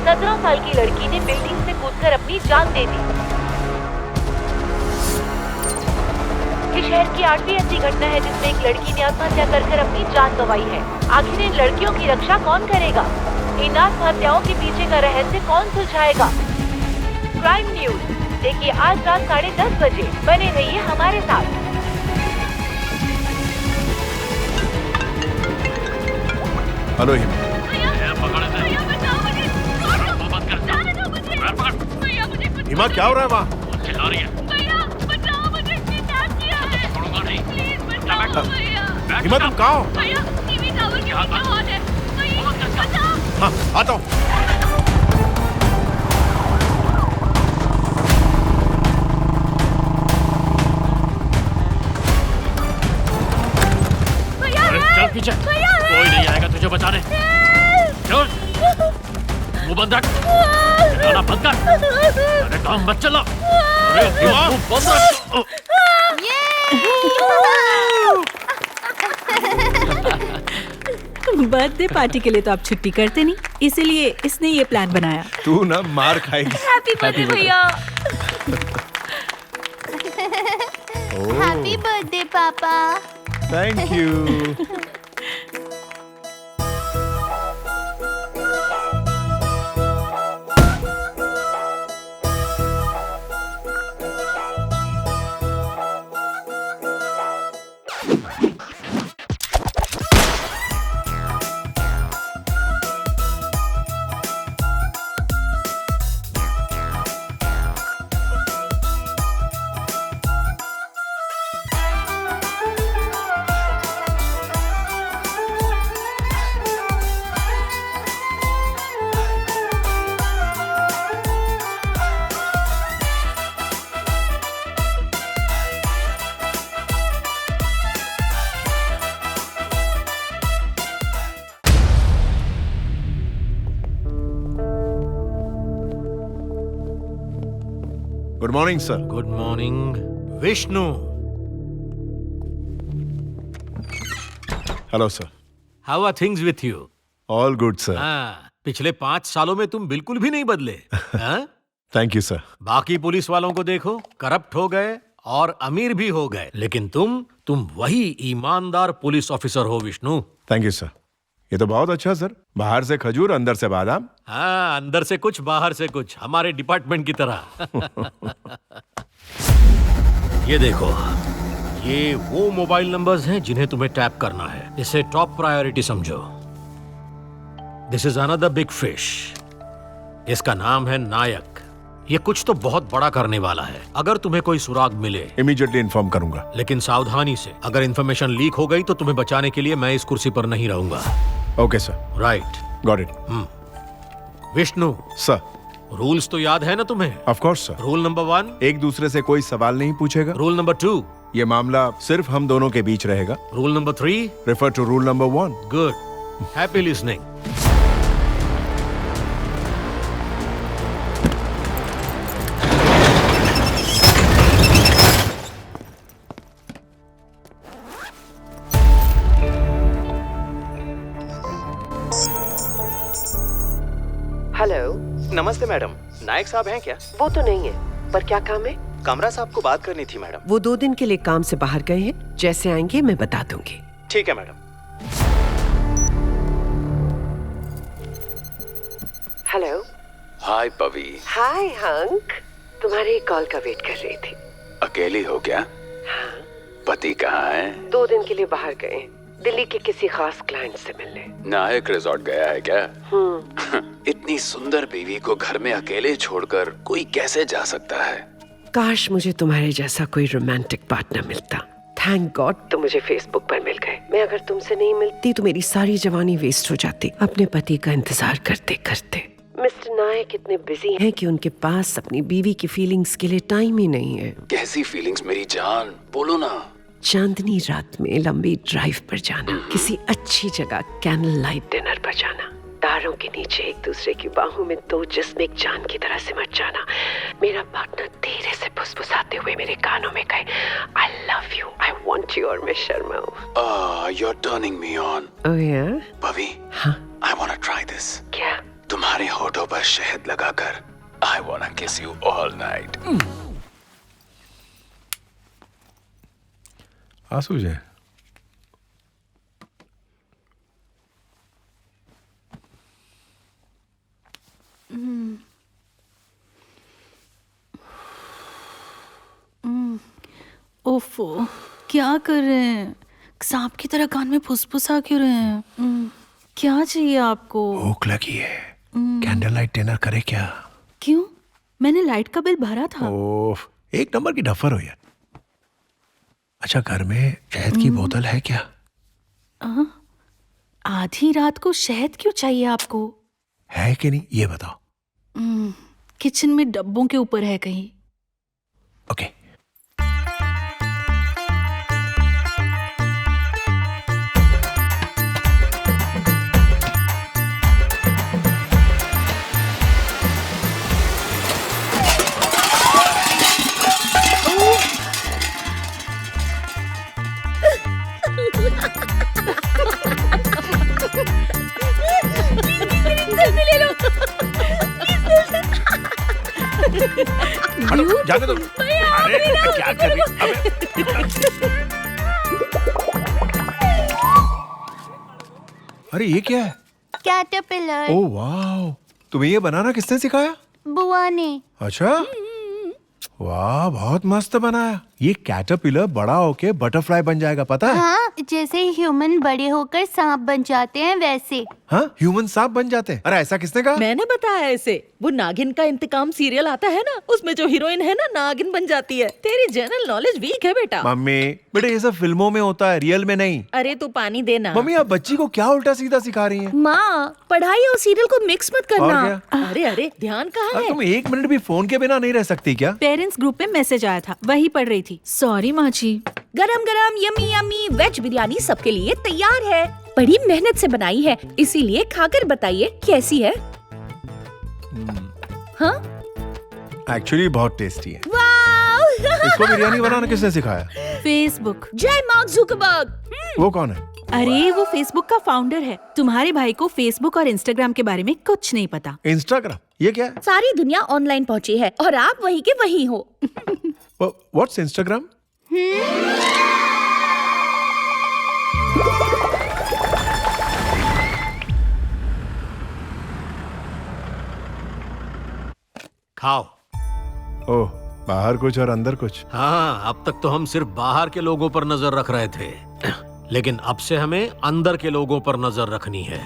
17 साल की लड़की ने बिल्डिंग से कूदकर अपनी जान दे दी। ये शहर की 8वीं ऐसी घटना है जिसमें एक लड़की ने आत्महत्या कर अपनी जान गंवाई है। आखिर इन लड़कियों की रक्षा कौन करेगा? इन आत्महत्याओं के पीछे का रहस्य कौन सुलझाएगा? क्राइम न्यूज देखिए आज रात 10:30 बजे। बने रहिए हमारे साथ। हेलो हिमा। हिमा क्या हो रहा है वहाँ? चिल्ला रही है। बचाओ मुझे, किडनैप किया है। छोड़ूंगा नहीं। प्लीज बचाओ भैया। हिमा तुम कहाँ हो? भैया टीवी टावर के नीचे हॉल है। भैया बचाओ। हाँ आता हूँ। चल पीछे, कोई नहीं आएगा तुझे बचाने। चल, मुंह बंद रख, चिल्लाना बंद कर। अरे काम मत चला। अरे मुंह बंद रख। बर्थडे पार्टी के लिए तो आप छुट्टी करते नहीं, इसीलिए इसने ये प्लान बनाया। तू ना मार खाएगी। हैप्पी बर्थडे भैया। हैप्पी बर्थडे पापा। Thank you. Good morning sir. Good morning Vishnu. Hello sir. How are things with you? All good sir. हाँ, पिछले 5 सालों में तुम बिल्कुल भी नहीं बदले। हाँ? Thank you sir. बाकी पुलिस वालों को देखो, करप्ट हो गए और अमीर भी हो गए, लेकिन तुम वही ईमानदार पुलिस ऑफिसर हो विष्णु। Thank you sir. ये तो बहुत अच्छा सर। बाहर से खजूर, अंदर से बादाम। हाँ, अंदर से कुछ बाहर से कुछ, हमारे डिपार्टमेंट की तरह। ये देखो, ये वो मोबाइल नंबर्स हैं जिन्हें तुम्हें टैप करना है। इसे टॉप प्रायोरिटी समझो। This is another big fish. इसका नाम है नायक। ये कुछ तो बहुत बड़ा करने वाला है। अगर तुम्हें कोई सुराग मिले इमीडिएटली इन्फॉर्म करूंगा। लेकिन सावधानी से। अगर इंफॉर्मेशन लीक हो गई तो तुम्हें बचाने के लिए मैं इस कुर्सी पर नहीं रहूंगा। Okay sir. Right. Got it. Vishnu, sir. Rules तो याद है ना तुम्हें? Of course sir. Rule number 1, एक दूसरे से कोई सवाल नहीं पूछेगा। रूल नंबर 2, ये मामला सिर्फ हम दोनों के बीच रहेगा। Rule number 3, refer to rule number 1। Good. Happy listening. Hello. नमस्ते मैडम, नायक साहब हैं क्या? वो तो नहीं है, पर क्या काम है? कमरा साहब को बात करनी थी मैडम। वो 2 दिन के लिए काम से बाहर गए हैं। जैसे आएंगे मैं बता दूंगी। ठीक है मैडम। हेलो। हाय पवी। हाय हंक, तुम्हारी कॉल का वेट कर रही थी। अकेली हो क्या? हाँ। पति कहाँ है? 2 दिन के लिए बाहर गए, दिल्ली के किसी खास क्लाइंट से मिलने। नायक रिजॉर्ट गया है क्या? इतनी सुंदर बीवी को घर में अकेले छोड़कर कोई कैसे जा सकता है? काश मुझे तुम्हारे जैसा कोई रोमांटिक पार्टनर मिलता। थैंक गॉड तुम मुझे फेसबुक पर मिल गए। मैं अगर तुमसे नहीं मिलती तो मेरी सारी जवानी वेस्ट हो जाती अपने पति का इंतजार करते करते। मिस्टर नायक इतने बिजी हैं कि उनके पास अपनी बीवी की फीलिंग्स के लिए टाइम ही नहीं है। कैसी फीलिंग्स मेरी जान, बोलो ना। चांदनी रात में लंबी ड्राइव पर जाना, किसी अच्छी जगह कैंडल लाइट डिनर पर जाना, तारों के नीचे एक दूसरे की बाहों में 2 जिस्म एक जान की तरह सिमट जाना। मेरा पार्टनर धीरे से फुसफुसाते हुए मेरे कानों में कहे, I love you, I want you और मैं शर्माऊं। You're turning me on. Oh yeah? पवी, हाँ? I wanna try this. क्या? तुम्हारे होठों पर शहद लगाकर I wanna kiss you all night. आंसू जाए। ओफो, क्या कर रहे हैं? सांप की तरह कान में फुसफुसा क्यों रहे हैं? क्या चाहिए आपको? भूख लगी है। कैंडल लाइट डिनर करे क्या? क्यों? मैंने लाइट का बिल भरा था। ओफ, 1 नंबर की डफर हो यार। अच्छा, घर में शहद की बोतल है क्या? आधी रात को शहद क्यों चाहिए आपको? है कि नहीं ये बताओ। किचन में डब्बों के ऊपर है कहीं। ओके। जाने दो। अरे क्या कर रही? अरे ये क्या है? कैटरपिलर। ओह वाह, तुम्हें ये बनाना किसने सिखाया? बुआ ने। अच्छा, वाह बहुत मस्त बनाया। ये कैटरपिलर बड़ा होके बटरफ्लाई बन जाएगा, पता है? हाँ, जैसे ह्यूमन बड़े होकर सांप बन जाते हैं वैसे। हाँ, ह्यूमन सांप बन जाते हैं। अरे ऐसा किसने कहा? मैंने बताया इसे। वो नागिन का इंतकाम सीरियल आता है ना, उसमें जो हीरोइन है ना नागिन बन जाती है। तेरी जनरल नॉलेज वीक है बेटा। मम्मी, बेटा ये सब फिल्मों में होता है, रियल में नहीं। अरे तू पानी देना। मम्मी आप बच्ची को क्या उल्टा सीधा सिखा रही हैं? माँ, पढ़ाई और सीरियल को मिक्स मत करना। और क्या? अरे अरे ध्यान कहाँ अरे है? तुम 1 मिनट भी फोन के बिना नहीं रह सकती क्या? पेरेंट्स ग्रुप पे मैसेज आया था, वही पढ़ रही थी। सॉरी माँ जी। गरम गरम यमी यमी वेज बिरयानी सबके लिए तैयार है। बड़ी मेहनत से बनाई है, इसीलिए खाकर बताइए कैसी है। हाँ, एक्चुअली बहुत टेस्टी है। वाह इसको बिरयानी बनाना किसने सिखाया? फेसबुक। जय मार्क जुकरबर्ग। वो कौन है? अरे वो फेसबुक का फाउंडर है। तुम्हारे भाई को फेसबुक और इंस्टाग्राम के बारे में कुछ नहीं पता। इंस्टाग्राम ये क्या है? सारी दुनिया ऑनलाइन पहुंची है और आप वहीं के वहीं हो। What's Instagram? खाओ। ओह, बाहर कुछ और अंदर कुछ। हाँ, अब तक तो हम सिर्फ बाहर के लोगों पर नजर रख रहे थे, लेकिन अब से हमें अंदर के लोगों पर नजर रखनी है।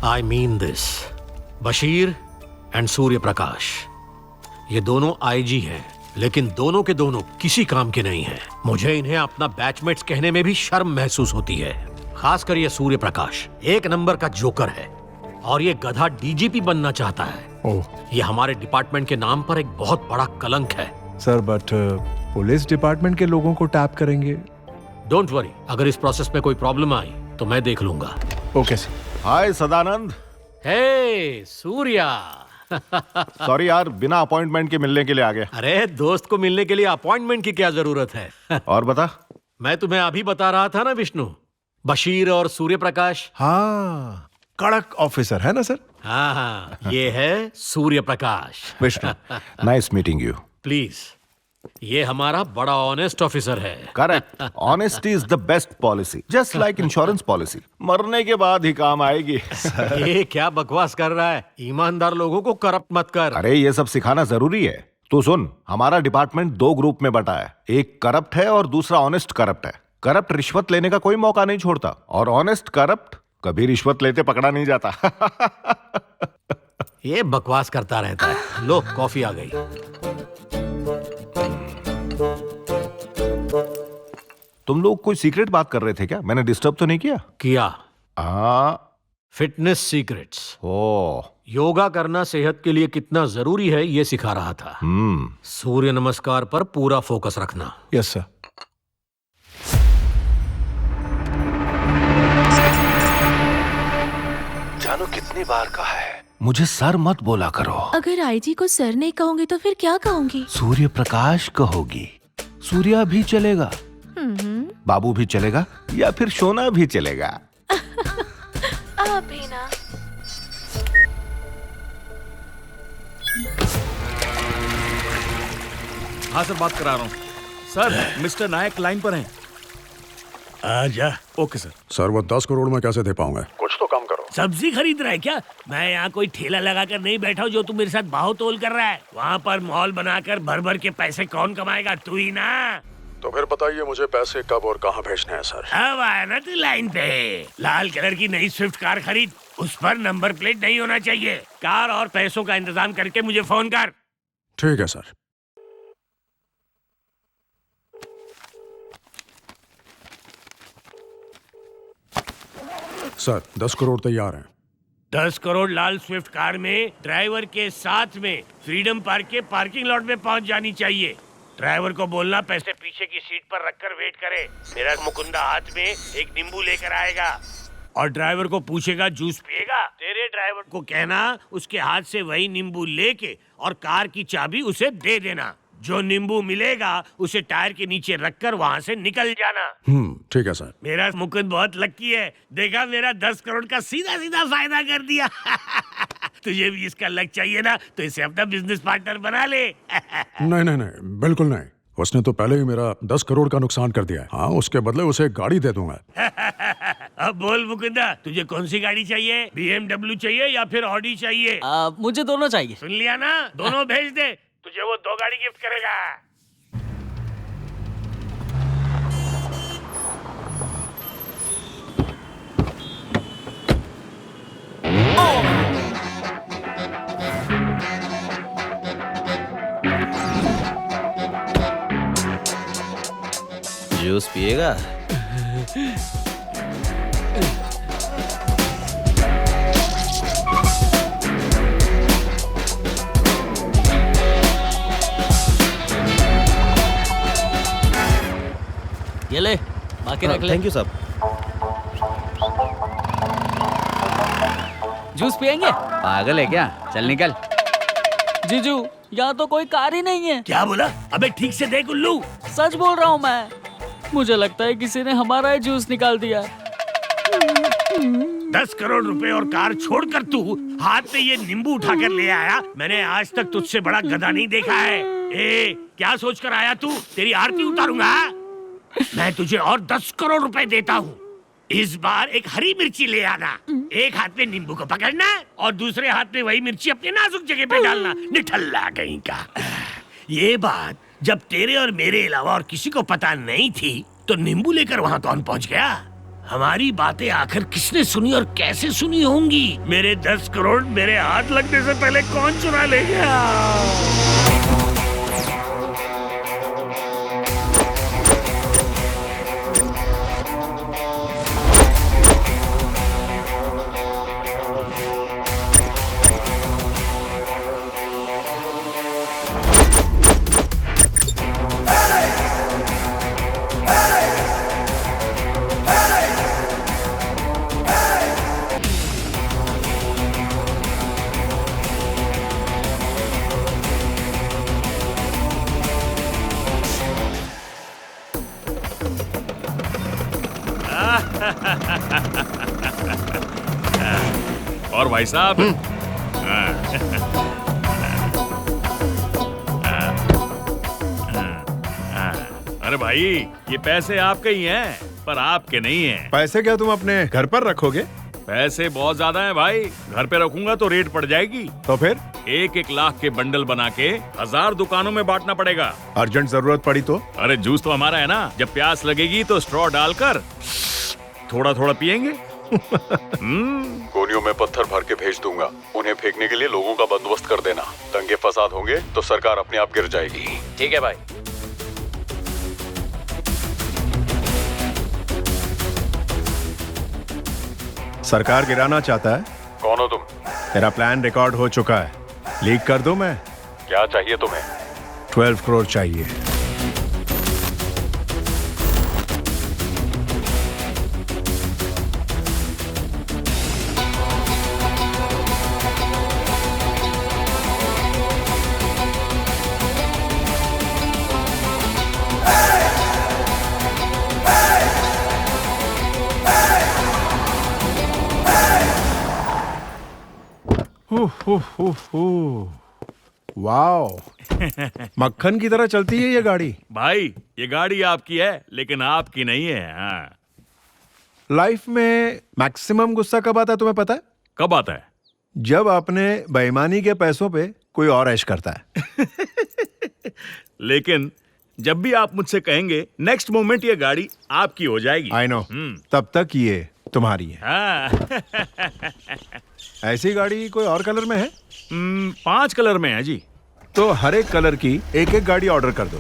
I mean this. Bashir and Surya Prakash, ये दोनों आईजी हैं, लेकिन दोनों के दोनों किसी काम के नहीं हैं। मुझे इन्हें अपना बैचमेट्स कहने में भी शर्म महसूस होती है। खासकर ये सूर्य प्रकाश एक नंबर का जोकर है और ये गधा डीजीपी बनना चाहता है। ओह, ये हमारे डिपार्टमेंट के नाम पर एक बहुत बड़ा कलंक है। सर बट पुलिस डिपार्टमेंट के लोगों को टैप करेंगे। डोंट वरी, अगर इस प्रोसेस में कोई प्रॉब्लम आई तो मैं देख लूंगा। Okay sir. Hi Sadanand. Hey Surya. Sorry यार, बिना अपॉइंटमेंट के मिलने के लिए आ गया। अरे दोस्त को मिलने के लिए अपॉइंटमेंट की क्या जरूरत है? और बता। मैं तुम्हें अभी बता रहा था ना विष्णु, बशीर और सूर्य प्रकाश। हाँ, कड़क ऑफिसर है ना सर? हाँ, ये है Surya Prakash. Vishnu, nice meeting you. Please, ये हमारा बड़ा ऑनेस्ट ऑफिसर है। Correct. Honesty is the best policy, just like insurance policy. मरने के बाद ही काम आएगी। ये क्या बकवास कर रहा है? ईमानदार लोगों को करप्ट मत कर। अरे ये सब सिखाना जरूरी है। तू सुन, हमारा डिपार्टमेंट 2 ग्रुप में बटा है। एक करप्ट है और दूसरा ऑनेस्ट करप्ट है। करप्ट रिश्वत लेने का कोई मौका नहीं छोड़ता और ऑनेस्ट करप्ट कभी रिश्वत लेते पकड़ा नहीं जाता। ये बकवास करता रहता है। लो, कॉफी आ गई। तुम लोग कोई सीक्रेट बात कर रहे थे क्या? मैंने डिस्टर्ब तो नहीं किया? किया। Fitness secrets. ओ, योगा करना सेहत के लिए कितना जरूरी है ये सिखा रहा था। सूर्य नमस्कार पर पूरा फोकस रखना। Yes sir. जानू कितनी बार कहा है मुझे सर मत बोला करो। अगर आईजी को सर नहीं कहूंगी तो फिर क्या कहूंगी? सूर्य प्रकाश कहोगी। सूर्या भी चलेगा, बाबू भी चलेगा, या फिर सोना भी चलेगा। आप भी ना। हाँ सर, बात करा रहा हूँ। सर, मिस्टर नायक लाइन पर हैं। आजा। Okay sir. सर वो 10 करोड़ में कैसे दे पाऊंगा? कुछ तो कम करो। सब्जी खरीद रहा है क्या? मैं यहाँ कोई ठेला लगाकर नहीं बैठा हूँ जो तू मेरे साथ भाव तोल कर रहा है। वहाँ पर मॉल बनाकर भर भर के पैसे कौन कमाएगा? तू ही ना। तो फिर बताइए मुझे पैसे कब और कहाँ भेजने हैं सर? अब आया ना तू लाइन पे। लाल कलर की नई स्विफ्ट कार खरीद, उस पर नंबर प्लेट नहीं होना चाहिए। कार और पैसों का इंतजाम करके मुझे फोन कर। ठीक है सर। सर 10 करोड़ तैयार हैं। 10 करोड़ लाल स्विफ्ट कार में ड्राइवर के साथ में फ्रीडम पार्क के पार्किंग लॉट में पहुंच जानी चाहिए। ड्राइवर को बोलना पैसे पीछे की सीट पर रखकर वेट करे। मेरा मुकुंदा हाथ में एक नींबू लेकर आएगा और ड्राइवर को पूछेगा जूस पिएगा। तेरे ड्राइवर को कहना उसके हाथ से वही नींबू लेके और कार की चाबी उसे दे देना। जो नींबू मिलेगा उसे टायर के नीचे रखकर वहाँ से निकल जाना। ठीक है सर। मेरा मुकुंद बहुत लकी है। देखा, मेरा 10 करोड़ का सीधा सीधा फायदा कर दिया। तुझे भी इसका लक चाहिए ना, तो इसे अपना बिजनेस पार्टनर बना ले। नहीं नहीं नहीं, बिल्कुल नहीं। उसने तो पहले ही मेरा 10 करोड़ का नुकसान कर दिया है। हाँ, उसके बदले उसे गाड़ी दे दूंगा। अब बोल मुकुंदा, तुझे कौन सी गाड़ी चाहिए? BMW चाहिए या फिर ऑडी चाहिए? मुझे दोनों चाहिए। सुन लिया ना, दोनों भेज दे। तुझे वो 2 गाड़ी गिफ्ट करेगा। जूस पिएगा? ये ले, बाकी रख ले। थैंक यू साहब। जूस पियेंगे? पागल है क्या? चल निकल। जीजू, यहाँ तो कोई कार ही नहीं है। क्या बोला? अबे ठीक से देख उल्लू। सच बोल रहा हूँ मैं। मुझे लगता है किसी ने हमारा ही जूस निकाल दिया। 10 करोड़ रुपए और कार छोड़कर तू हाथ में ये नींबू उठाकर ले आया। मैंने आज तक तुझसे बड़ा गधा नहीं देखा है। ए, क्या सोचकर आया तू? तेरी आरती उतारूंगा। मैं तुझे और 10 करोड़ रुपए देता हूँ। इस बार एक हरी मिर्ची ले आना। एक हाथ में नींबू को पकड़ना और दूसरे हाथ में वही मिर्ची अपने नाजुक जगह पे डालना। निठल्ला कहीं का। ये बात जब तेरे और मेरे अलावा और किसी को पता नहीं थी तो नींबू लेकर वहाँ कौन पहुँच गया? हमारी बातें आखिर किसने सुनी और कैसे सुनी होंगी? मेरे 10 करोड़ मेरे हाथ लगने से पहले कौन चुरा ले गया? और भाई साहब, अरे भाई ये पैसे आपके ही हैं, पर आपके नहीं हैं। पैसे क्या तुम अपने घर पर रखोगे? पैसे बहुत ज्यादा हैं भाई। घर पे रखूंगा तो रेट पड़ जाएगी। तो फिर 1-1 लाख के बंडल बना के 1000 दुकानों में बांटना पड़ेगा। अर्जेंट जरूरत पड़ी तो? अरे जूस तो हमारा है ना। जब प्यास लगेगी तो स्ट्रॉ डालकर थोड़ा थोड़ा पियेंगे। कोनियों में पत्थर भर के भेज दूंगा। उन्हें फेंकने के लिए लोगों का बंदोबस्त कर देना। दंगे फसाद होंगे तो सरकार अपने आप गिर जाएगी। ठीक है भाई। सरकार गिराना चाहता है? कौन हो तुम? तेरा प्लान रिकॉर्ड हो चुका है। लीक कर दूं मैं? क्या चाहिए तुम्हें? 12 करोड़ चाहिए। वाओ, मक्खन की तरह चलती है ये गाड़ी। भाई ये गाड़ी आपकी है लेकिन आपकी नहीं है। हाँ। लाइफ में मैक्सिमम गुस्सा कब आता है तुम्हें पता है? कब आता है? जब अपने बेईमानी के पैसों पे कोई और ऐश करता है। लेकिन जब भी आप मुझसे कहेंगे नेक्स्ट मोमेंट ये गाड़ी आपकी हो जाएगी। I know. तब तक ये तुम्हारी है। हाँ। ऐसी गाड़ी कोई और कलर में है? 5 कलर में है जी। तो हर एक कलर की एक गाड़ी ऑर्डर कर दो।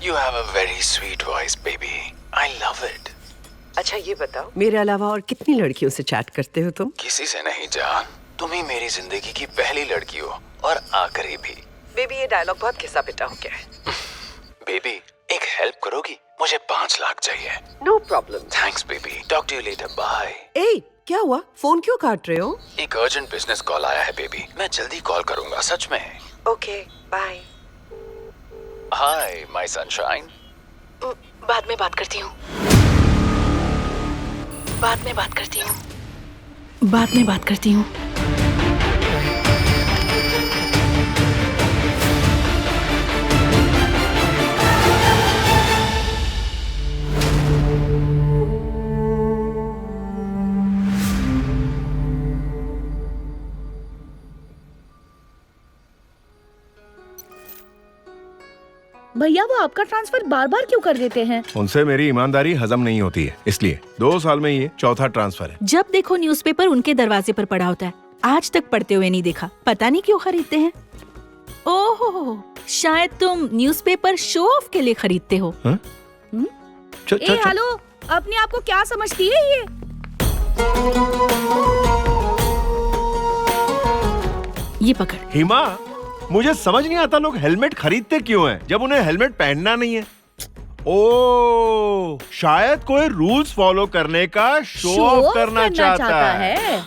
You have a very sweet voice, baby. I love it. अच्छा ये बताओ, मेरे अलावा और कितनी लड़कियों से चैट करते हो तुम? किसी से नहीं जान, तुम ही मेरी जिंदगी की पहली लड़की हो और आखिरी भी। बेबी ये डायलॉग बहुत घिसा पिटा हो गया है। बेबी एक हेल्प करोगी? मुझे 5 लाख चाहिए। No problem. Thanks baby. Talk to you later. Bye. ए क्या हुआ? फोन क्यों काट रहे हो? एक अर्जेंट बिजनेस कॉल आया है बेबी। मैं जल्दी कॉल करूंगा, सच में। Okay bye. Hi my sunshine. बाद में बात करती हूँ। बाद में बात करती हूँ। बाद में बात करती हूँ। भैया वो आपका ट्रांसफर बार बार क्यों कर देते हैं? उनसे मेरी ईमानदारी हजम नहीं होती है, इसलिए 2 साल में ये चौथा ट्रांसफर है। जब देखो न्यूज़पेपर उनके दरवाजे पर पड़ा होता है। आज तक पढ़ते हुए नहीं देखा। पता नहीं क्यों खरीदते हैं। ओहो, शायद तुम न्यूज़पेपर शो ऑफ के लिए खरीदते हो। ए हेलो, अपने आप को क्या समझती है ये? ये पकड़। हिमा, मुझे समझ नहीं आता लोग हेलमेट खरीदते क्यों हैं जब उन्हें हेलमेट पहनना नहीं है। ओ, शायद कोई रूल्स फॉलो करने का शो ऑफ करना चाहता है।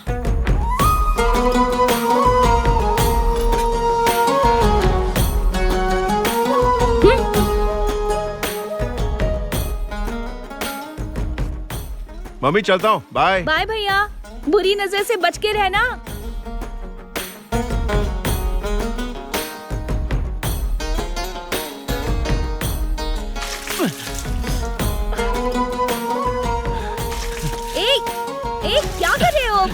मम्मी चलता हूँ, बाय। बाय भैया, बुरी नजर से बच के रहना। क्या कर रहे हो?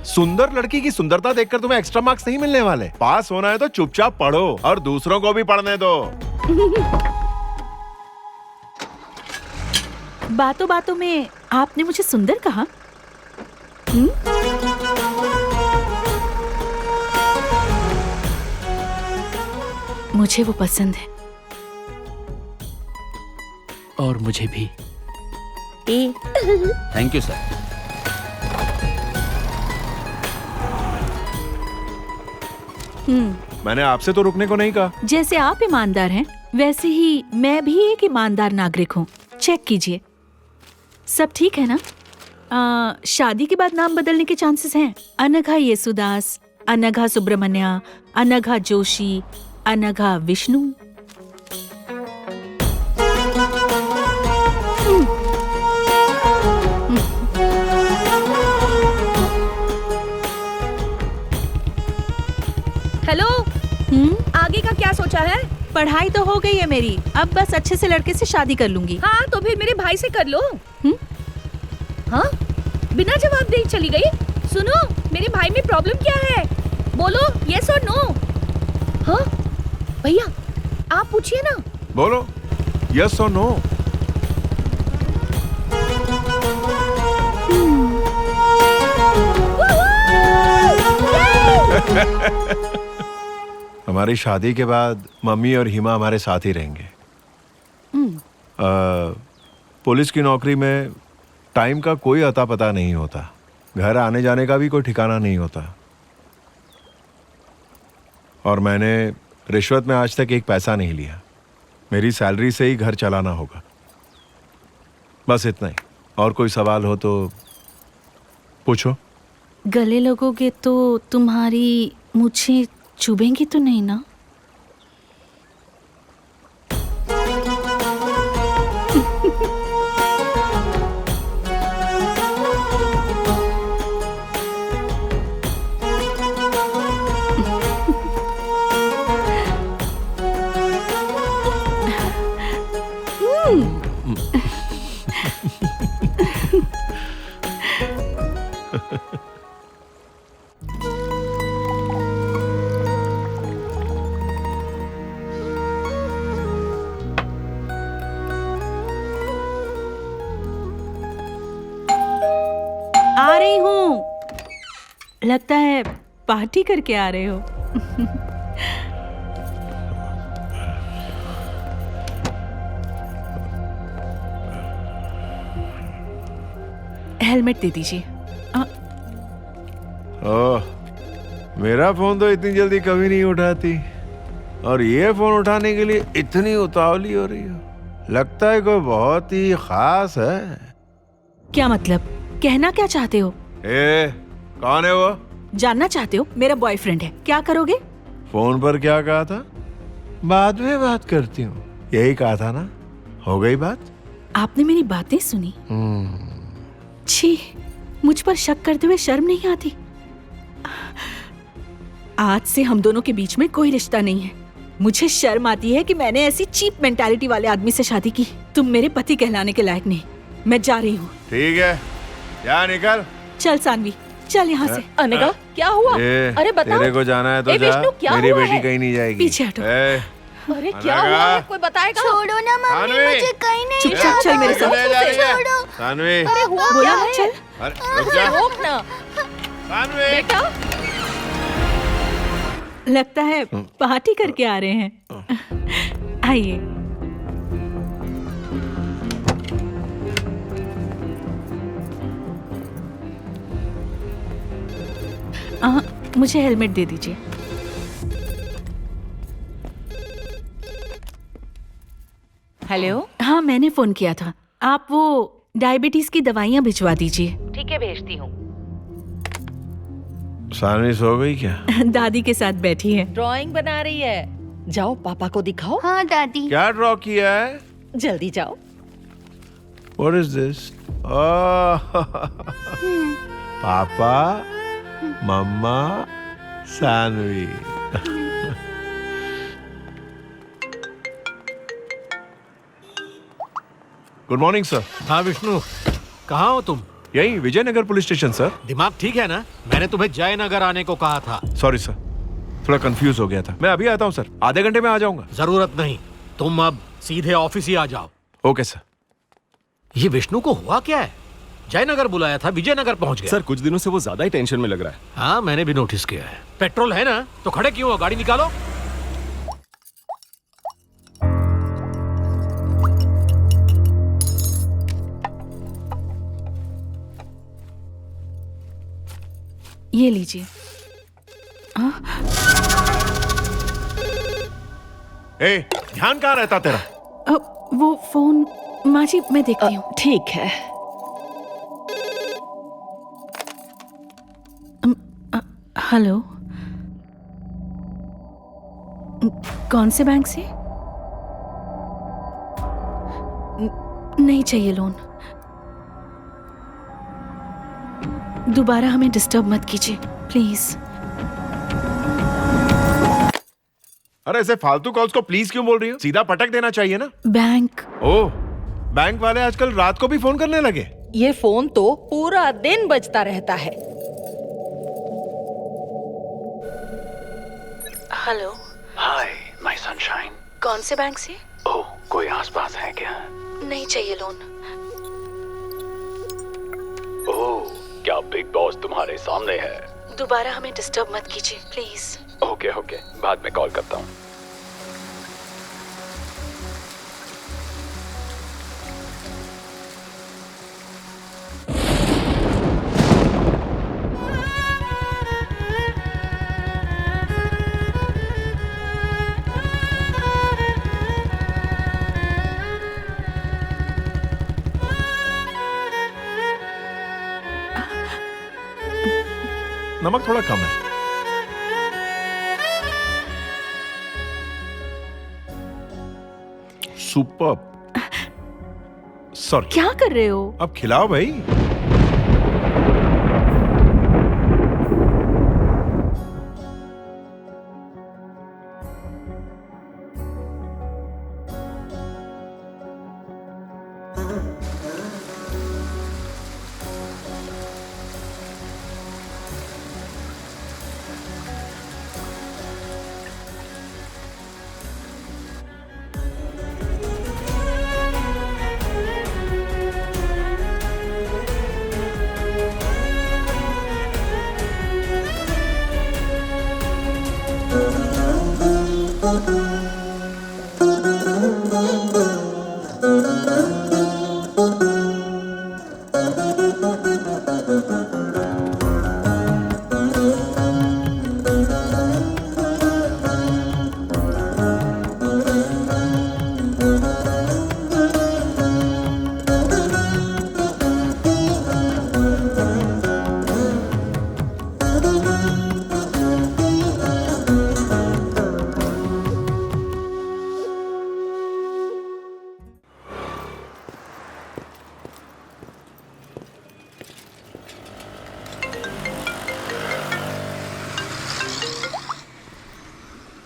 सुंदर लड़की की सुंदरता देखकर तुम्हें एक्स्ट्रा मार्क्स नहीं मिलने वाले। पास होना है तो चुपचाप पढ़ो और दूसरों को भी पढ़ने दो। बातों बातों में आपने मुझे सुंदर कहा। मुझे वो पसंद है। और मुझे भी। Thank you sir. मैंने आपसे तो रुकने को नहीं कहा। जैसे आप ईमानदार हैं, वैसे ही मैं भी एक ईमानदार नागरिक हूँ। चेक कीजिए, सब ठीक है ना? शादी के बाद नाम बदलने के चांसेस हैं। अनघा येसुदास, अनघा सुब्रमण्या, अनघा जोशी, अनघा विष्णु। हेलो, आगे का क्या सोचा है? पढ़ाई तो हो गई है मेरी, अब बस अच्छे से लड़के से शादी कर लूंगी। हाँ, तो फिर मेरे भाई से कर लो। हाँ, बिना जवाब दे चली गई। सुनो, मेरे भाई में प्रॉब्लम क्या है? बोलो, यस और नो। हाँ भैया, आप पूछिए ना। बोलो, यस और नो। हमारी शादी के बाद मम्मी और हिमा हमारे साथ ही रहेंगे। पुलिस की नौकरी में टाइम का कोई अता पता नहीं होता, घर आने जाने का भी कोई ठिकाना नहीं होता। और मैंने रिश्वत में आज तक एक पैसा नहीं लिया। मेरी सैलरी से ही घर चलाना होगा। बस इतना ही। और कोई सवाल हो तो पूछो। गले लगोगे तो तुम्हारी मुझे चुभेंगी तो नहीं ना? आ रही हूँ। लगता है पार्टी करके आ रहे हो। हेलमेट दे दीजिए। ओह, मेरा फोन तो इतनी जल्दी कभी नहीं उठाती, और ये फोन उठाने के लिए इतनी उतावली हो रही हो। लगता है कोई बहुत ही खास है। क्या मतलब? कहना क्या चाहते हो? कौन है वो? जानना चाहते हो? मेरा बॉयफ्रेंड है। क्या करोगे? फोन पर क्या कहा था? बाद में बात करती हूँ, यही कहा था ना? हो गई बात? आपने मेरी बातें सुनी? छी, मुझ पर शक करते हुए शर्म नहीं आती? आज से हम दोनों के बीच में कोई रिश्ता नहीं है। मुझे शर्म आती है कि मैंने ऐसी चीप मेंटालिटी वाले आदमी से शादी की। तुम मेरे पति कहलाने के लायक नहीं। मैं जा रही हूँ। ठीक है, जा निकल। चल सानवी, चल यहाँ से। अनघा, क्या हुआ? अरे बताओ। तेरे को जाना है तो जा। विष्णु, क्या मेरी हुआ बेटी है? कहीं नहीं जाएगी। पीछे हटो। अरे क्या हुआ है? कोई बताएगा? छोड़ो ना मम्मी, मुझे कहीं नहीं चुपचाप चल मेरे साथ। छोड़ो। सानवी, अरे हुआ बोला क्या ना है? चल। रुक जा। रोक ना। सानवी। बेटा, लगता है पार्टी करके आ रहे हैं। आइए। मुझे हेलमेट दे दीजिए। हेलो। हाँ, मैंने फोन किया था। आप वो डायबिटीज की दवाइयाँ भिजवा दीजिए। ठीक है, भेजती हूँ। सानवी सो गई क्या? दादी के साथ बैठी है। ड्राइंग बना रही है। जाओ पापा को दिखाओ। हाँ दादी। क्या ड्रॉ किया है? जल्दी जाओ। What is this? Oh, Papa, Mama, Sanvi. Good morning sir. हाँ विष्णु, कहाँ हो तुम? यही विजयनगर पुलिस स्टेशन सर। दिमाग ठीक है ना? मैंने तुम्हें जयनगर आने को कहा था। सॉरी सर, थोड़ा कंफ्यूज हो गया था। मैं अभी आता हूँ सर, आधे घंटे में आ जाऊंगा। जरूरत नहीं, तुम अब सीधे ऑफिस ही आ जाओ। Okay sir. ये विष्णु को हुआ क्या है? जयनगर बुलाया था, विजयनगर पहुंच गया। सर कुछ दिनों से वो ज्यादा ही टेंशन में लग रहा है। हाँ मैंने भी नोटिस किया है। पेट्रोल है ना, तो खड़े क्यों हो? गाड़ी निकालो। ये लीजिए। ए, ध्यान कहाँ रहता तेरा? वो फोन माँ जी मैं देखती हूँ। ठीक है। हेलो, कौन से बैंक से? नहीं चाहिए लोन। दोबारा हमें डिस्टर्ब मत कीजिए प्लीज। अरे ऐसे फालतू कॉल्स को प्लीज क्यों बोल रही हो? सीधा पटक देना चाहिए ना। बैंक। ओह, बैंक वाले आजकल रात को भी फोन करने लगे। ये फोन तो पूरा दिन बजता रहता है। हेलो। Hi my sunshine. कौन से बैंक से? ओह, कोई आसपास है क्या? नहीं चाहिए लोन। ओह, क्या बिग बॉस तुम्हारे सामने है? दोबारा हमें डिस्टर्ब मत कीजिए प्लीज। ओके ओके, बाद में कॉल करता हूँ। नमक थोड़ा कम है। सुपर। सॉरी। क्या कर रहे हो? अब खिलाओ भाई।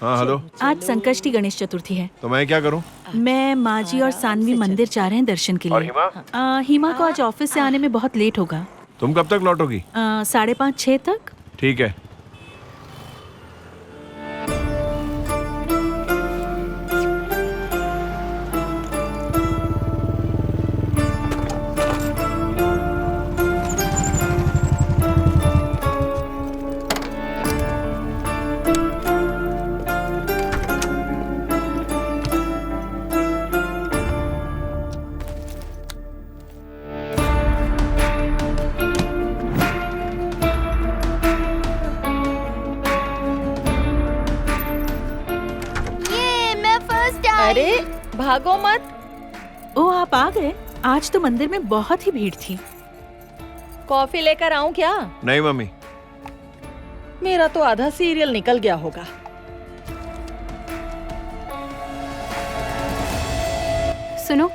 हाँ हेलो। आज संकष्टी गणेश चतुर्थी है। तो मैं क्या करूं? मैं माँ जी और सानवी मंदिर जा रहे हैं दर्शन के लिए। और हिमा? हिमा को आज ऑफिस से आने में बहुत लेट होगा। तुम कब तक लौटोगी? 5:30-6 तक। ठीक है। अरे भागो मत। ओ आप आ गए। आज तो मंदिर में बहुत ही भीड़ थी। कॉफी लेकर आऊं क्या? नहीं मम्मी। मेरा तो आधा सीरियल निकल गया होगा। सुनो,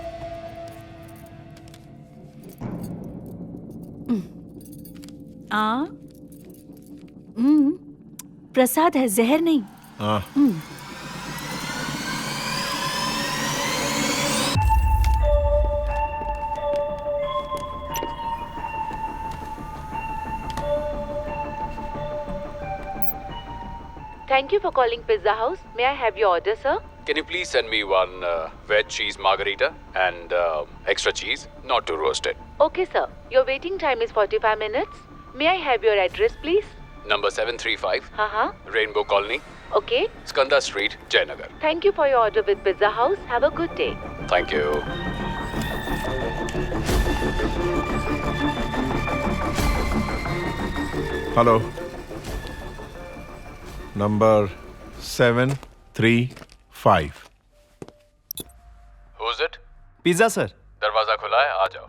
प्रसाद है, जहर नहीं। हाँ। Thank you for calling Pizza House. May I have your order, sir? Can you please send me one veg cheese margarita and extra cheese, not too roasted. Okay, sir. Your waiting time is 45 minutes. May I have your address, please? Number 735, Uh-huh. Rainbow Colony, Okay. Skanda Street, Jayanagar. Thank you for your order with Pizza House. Have a good day. Thank you. Hello, number 735। Who's it? Pizza sir. दरवाजा खुला है, आ जाओ।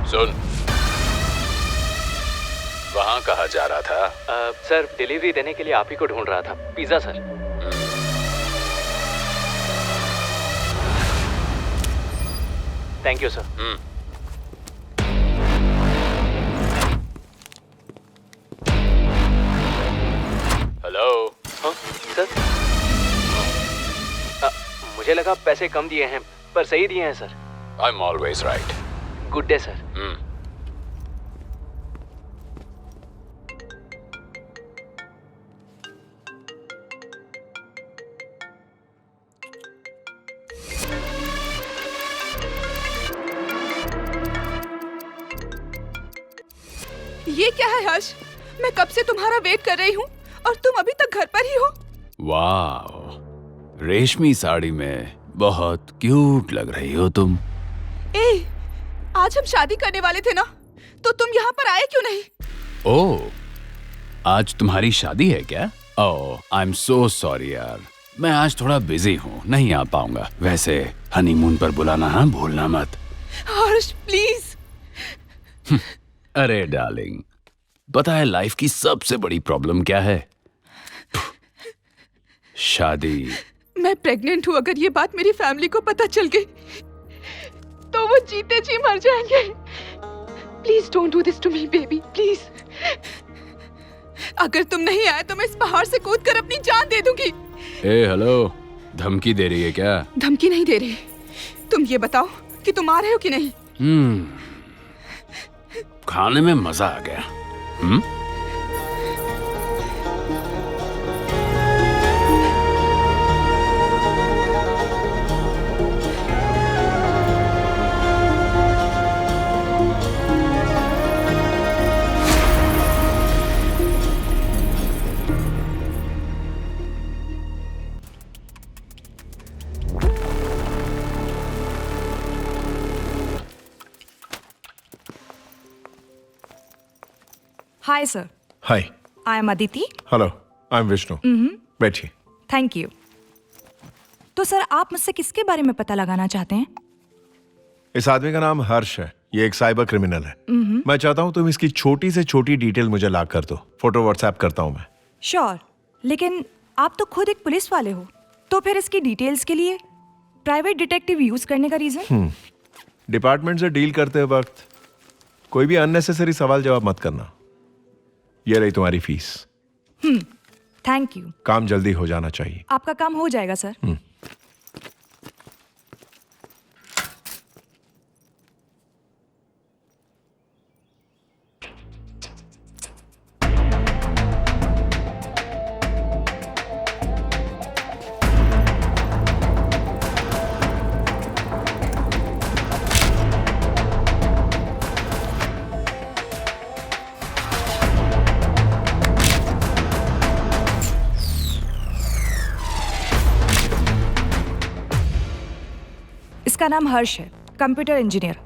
सुन, वहाँ कहाँ जा रहा था? Sir, delivery देने के लिए आप ही को ढूंढ रहा था। Pizza sir. Thank you sir. Hello. हाँ सर। मुझे लगा पैसे कम दिए हैं, पर सही दिए हैं sir. I'm always right. Good day sir. ये क्या है हर्ष? मैं कब से तुम्हारा वेट कर रही हूँ और तुम अभी तक घर पर ही हो। वाह, रेशमी साड़ी में बहुत क्यूट लग रही हो तुम। ए, आज हम शादी करने वाले थे ना, तो तुम यहाँ पर आए क्यों नहीं? ओह, आज तुम्हारी शादी है क्या? ओह, आई एम सो सॉरी यार, मैं आज थोड़ा बिजी हूँ, नहीं आ पाऊंगा। वैसे हनीमून पर बुलाना हाँ भूलना मत। हर्ष प्लीज। अरे डार्लिंग, पता है लाइफ की सबसे बड़ी प्रॉब्लम क्या है? शादी। मैं प्रेग्नेंट हूँ। अगर ये बात मेरी फैमिली को पता चल गई तो वो जीते जी मर जाएंगे। Please don't do this to me baby, please. अगर तुम नहीं आए तो मैं इस पहाड़ से कूदकर अपनी जान दे दूंगी। ए हेलो, धमकी दे रही है क्या? धमकी नहीं दे रही। तुम ये बताओ कि तुम आ रहे हो कि नहीं? खाने में मजा आ गया। Hi sir. Hi. I am Aditi. Hello, I am Vishnu. बैठिए। Thank you. तो सर आप मुझसे किसके बारे में पता लगाना चाहते हैं? इस आदमी का नाम हर्ष है, ये एक साइबर क्रिमिनल है। मैं चाहता हूँ तुम इसकी छोटी से छोटी डिटेल मुझे ला कर दो, फोटो व्हाट्सएप करता हूँ मैं। श्योर, लेकिन आप तो खुद एक पुलिस वाले हो, तो फिर इसकी डिटेल्स के लिए प्राइवेट डिटेक्टिव यूज करने का रीजन? डिपार्टमेंट से डील करते वक्त कोई भी अननेसेसरी सवाल जवाब मत करना। ये रही तुम्हारी फीस। Thank you. काम जल्दी हो जाना चाहिए। आपका काम हो जाएगा सर। इसका नाम हर्ष है। Computer engineer,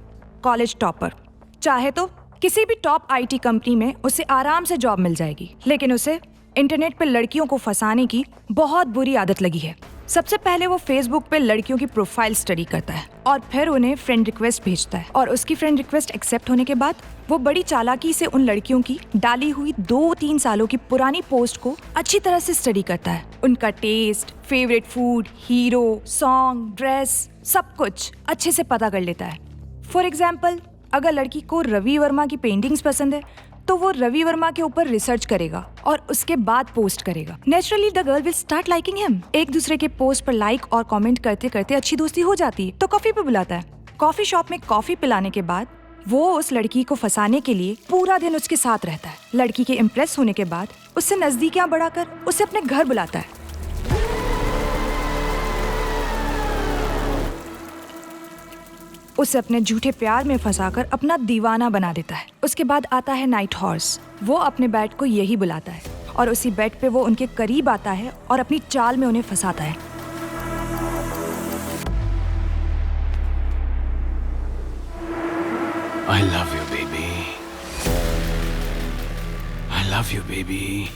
college topper. चाहे तो किसी भी टॉप आईटी कंपनी में उसे आराम से जॉब मिल जाएगी, लेकिन उसे इंटरनेट पर लड़कियों को फंसाने की बहुत बुरी आदत लगी है। सबसे पहले वो फेसबुक पे लड़कियों की प्रोफाइल स्टडी करता है और फिर उन्हें फ्रेंड रिक्वेस्ट भेजता है, और उसकी फ्रेंड रिक्वेस्ट एक्सेप्ट होने के बाद वो बड़ी चालाकी से उन लड़कियों की डाली हुई 2-3 सालों की पुरानी पोस्ट को अच्छी तरह से स्टडी करता है। उनका test, favourite food, hero, song, dress, सब कुछ अच्छे से पता कर लेता है। फॉर एग्जाम्पल, अगर लड़की को रवि वर्मा की पेंटिंग्स पसंद है तो वो रवि वर्मा के ऊपर रिसर्च करेगा और उसके बाद पोस्ट करेगा। Naturally the girl will start liking him. एक दूसरे के पोस्ट पर लाइक और कमेंट करते करते अच्छी दोस्ती हो जाती है, तो कॉफी पे बुलाता है। कॉफी शॉप में कॉफी पिलाने के बाद वो उस लड़की को फंसाने के लिए पूरा दिन उसके साथ रहता है। लड़की के इम्प्रेस होने के बाद उससे नजदीकियां बढ़ाकर उसे अपने घर बुलाता है। उसे अपने झूठे प्यार में फंसाकर अपना दीवाना बना देता है। उसके बाद आता है नाइट हॉर्स। वो अपने बेड को यही बुलाता है और उसी बेड पे वो उनके करीब आता है और अपनी चाल में उन्हें फंसाता है। I love you, baby. I love you, baby.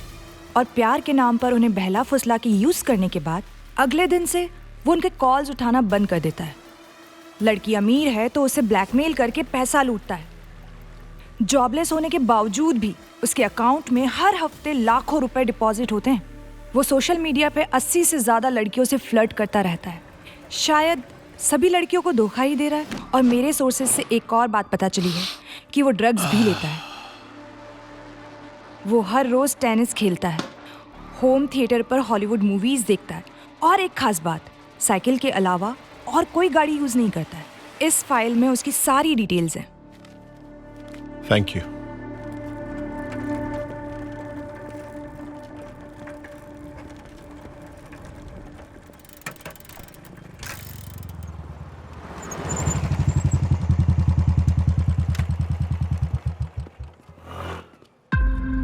और प्यार के नाम पर उन्हें बहला फुसला के यूज करने के बाद अगले दिन से वो उनके कॉल्स उठाना बंद कर देता है। लड़की अमीर है तो उसे ब्लैकमेल करके पैसा लूटता है। जॉबलेस होने के बावजूद भी उसके अकाउंट में हर हफ्ते लाखों रुपए डिपॉजिट होते हैं। वो सोशल मीडिया पे 80 से ज्यादा लड़कियों से फ्लर्ट करता रहता है। शायद सभी लड़कियों को धोखा ही दे रहा है। और मेरे सोर्सेज से एक और बात पता चली है कि वो ड्रग्स भी लेता है। वो हर रोज टेनिस खेलता है, होम थिएटर पर हॉलीवुड मूवीज देखता है, और एक खास बात, साइकिल के अलावा और कोई गाड़ी यूज नहीं करता है। इस फाइल में उसकी सारी डिटेल्स हैं। Thank you.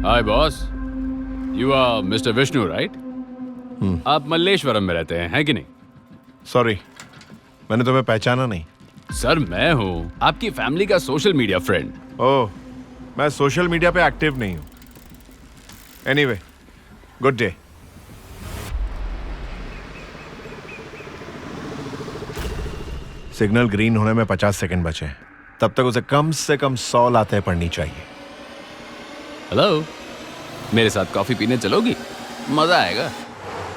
Hi boss, you are mister Vishnu right? आप मल्लेश्वरम में रहते हैं, है कि नहीं? सॉरी, मैंने तुम्हें पहचाना नहीं। सर मैं हूँ आपकी फैमिली का सोशल मीडिया फ्रेंड। ओह, मैं सोशल मीडिया पे एक्टिव नहीं हूँ। Anyway, good day. Signal green होने में 50 सेकंड बचे हैं। तब तक उसे कम से कम 100 लातें पढ़नी चाहिए। हेलो, मेरे साथ कॉफी पीने चलोगी? मजा आएगा।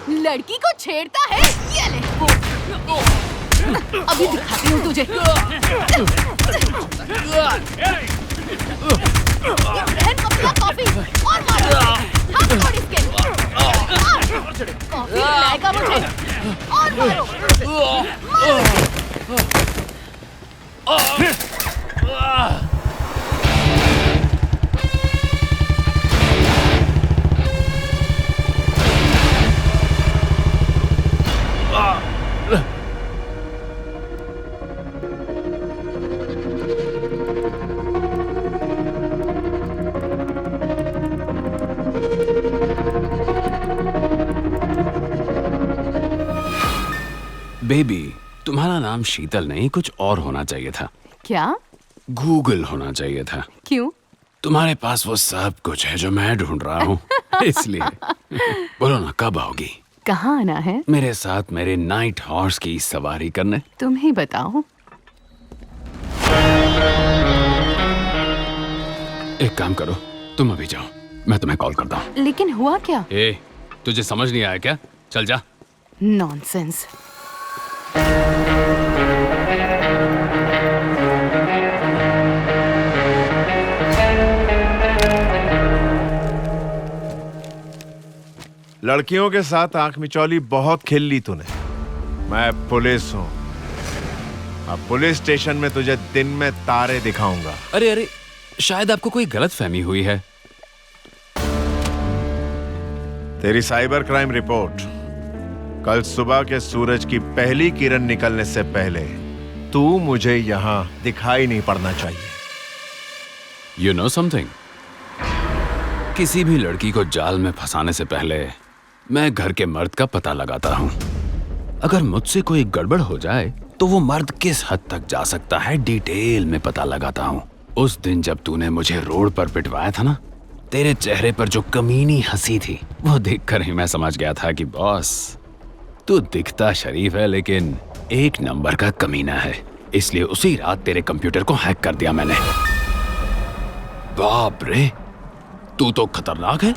लड़की को छेड़ता है, ये ले। अभी दिखाती हूँ तुझे। बहन को पिला कॉफी और मारो। हाथ छोड़ इसके। कॉफी लाएगा मुझे और मारो। बेबी, तुम्हारा नाम शीतल नहीं, कुछ और होना चाहिए था। क्या? गूगल होना चाहिए था। क्यों? तुम्हारे पास वो सब कुछ है जो मैं ढूंढ रहा हूँ, इसलिए। बोलो ना, कब आओगी? कहाँ आना है? मेरे साथ मेरे नाइट हॉर्स की सवारी करने। तुम ही बताओ। एक काम करो, तुम अभी जाओ, मैं तुम्हें कॉल करता हूँ। लेकिन हुआ क्या? ए, तुझे समझ नहीं आया क्या? चल जा। नॉनसेंस। लड़कियों के साथ आंख मिचौली बहुत खेल ली तूने। मैं पुलिस हूँ। अब पुलिस स्टेशन में तुझे दिन में तारे दिखाऊंगा। अरे अरे, शायद आपको कोई गलतफहमी हुई है। तेरी साइबर क्राइम रिपोर्ट कल सुबह के सूरज की पहली किरण निकलने से पहले तू मुझे यहां दिखाई नहीं पड़ना चाहिए। You know something? किसी भी लड़की को जाल में फंसाने से पहले मैं घर के मर्द का पता लगाता हूं। अगर मुझसे कोई गड़बड़ हो जाए तो वो मर्द किस हद तक जा सकता है डिटेल में पता लगाता हूँ। उस दिन जब तूने मुझे रोड पर पिटवाया था ना, तेरे चेहरे पर जो कमीनी हंसी थी वो देखकर ही मैं समझ गया था कि बॉस तू दिखता शरीफ है लेकिन एक नंबर का कमीना है। इसलिए उसी रात तेरे कंप्यूटर को हैक कर दिया मैंने। बाप रे, तू तो खतरनाक है।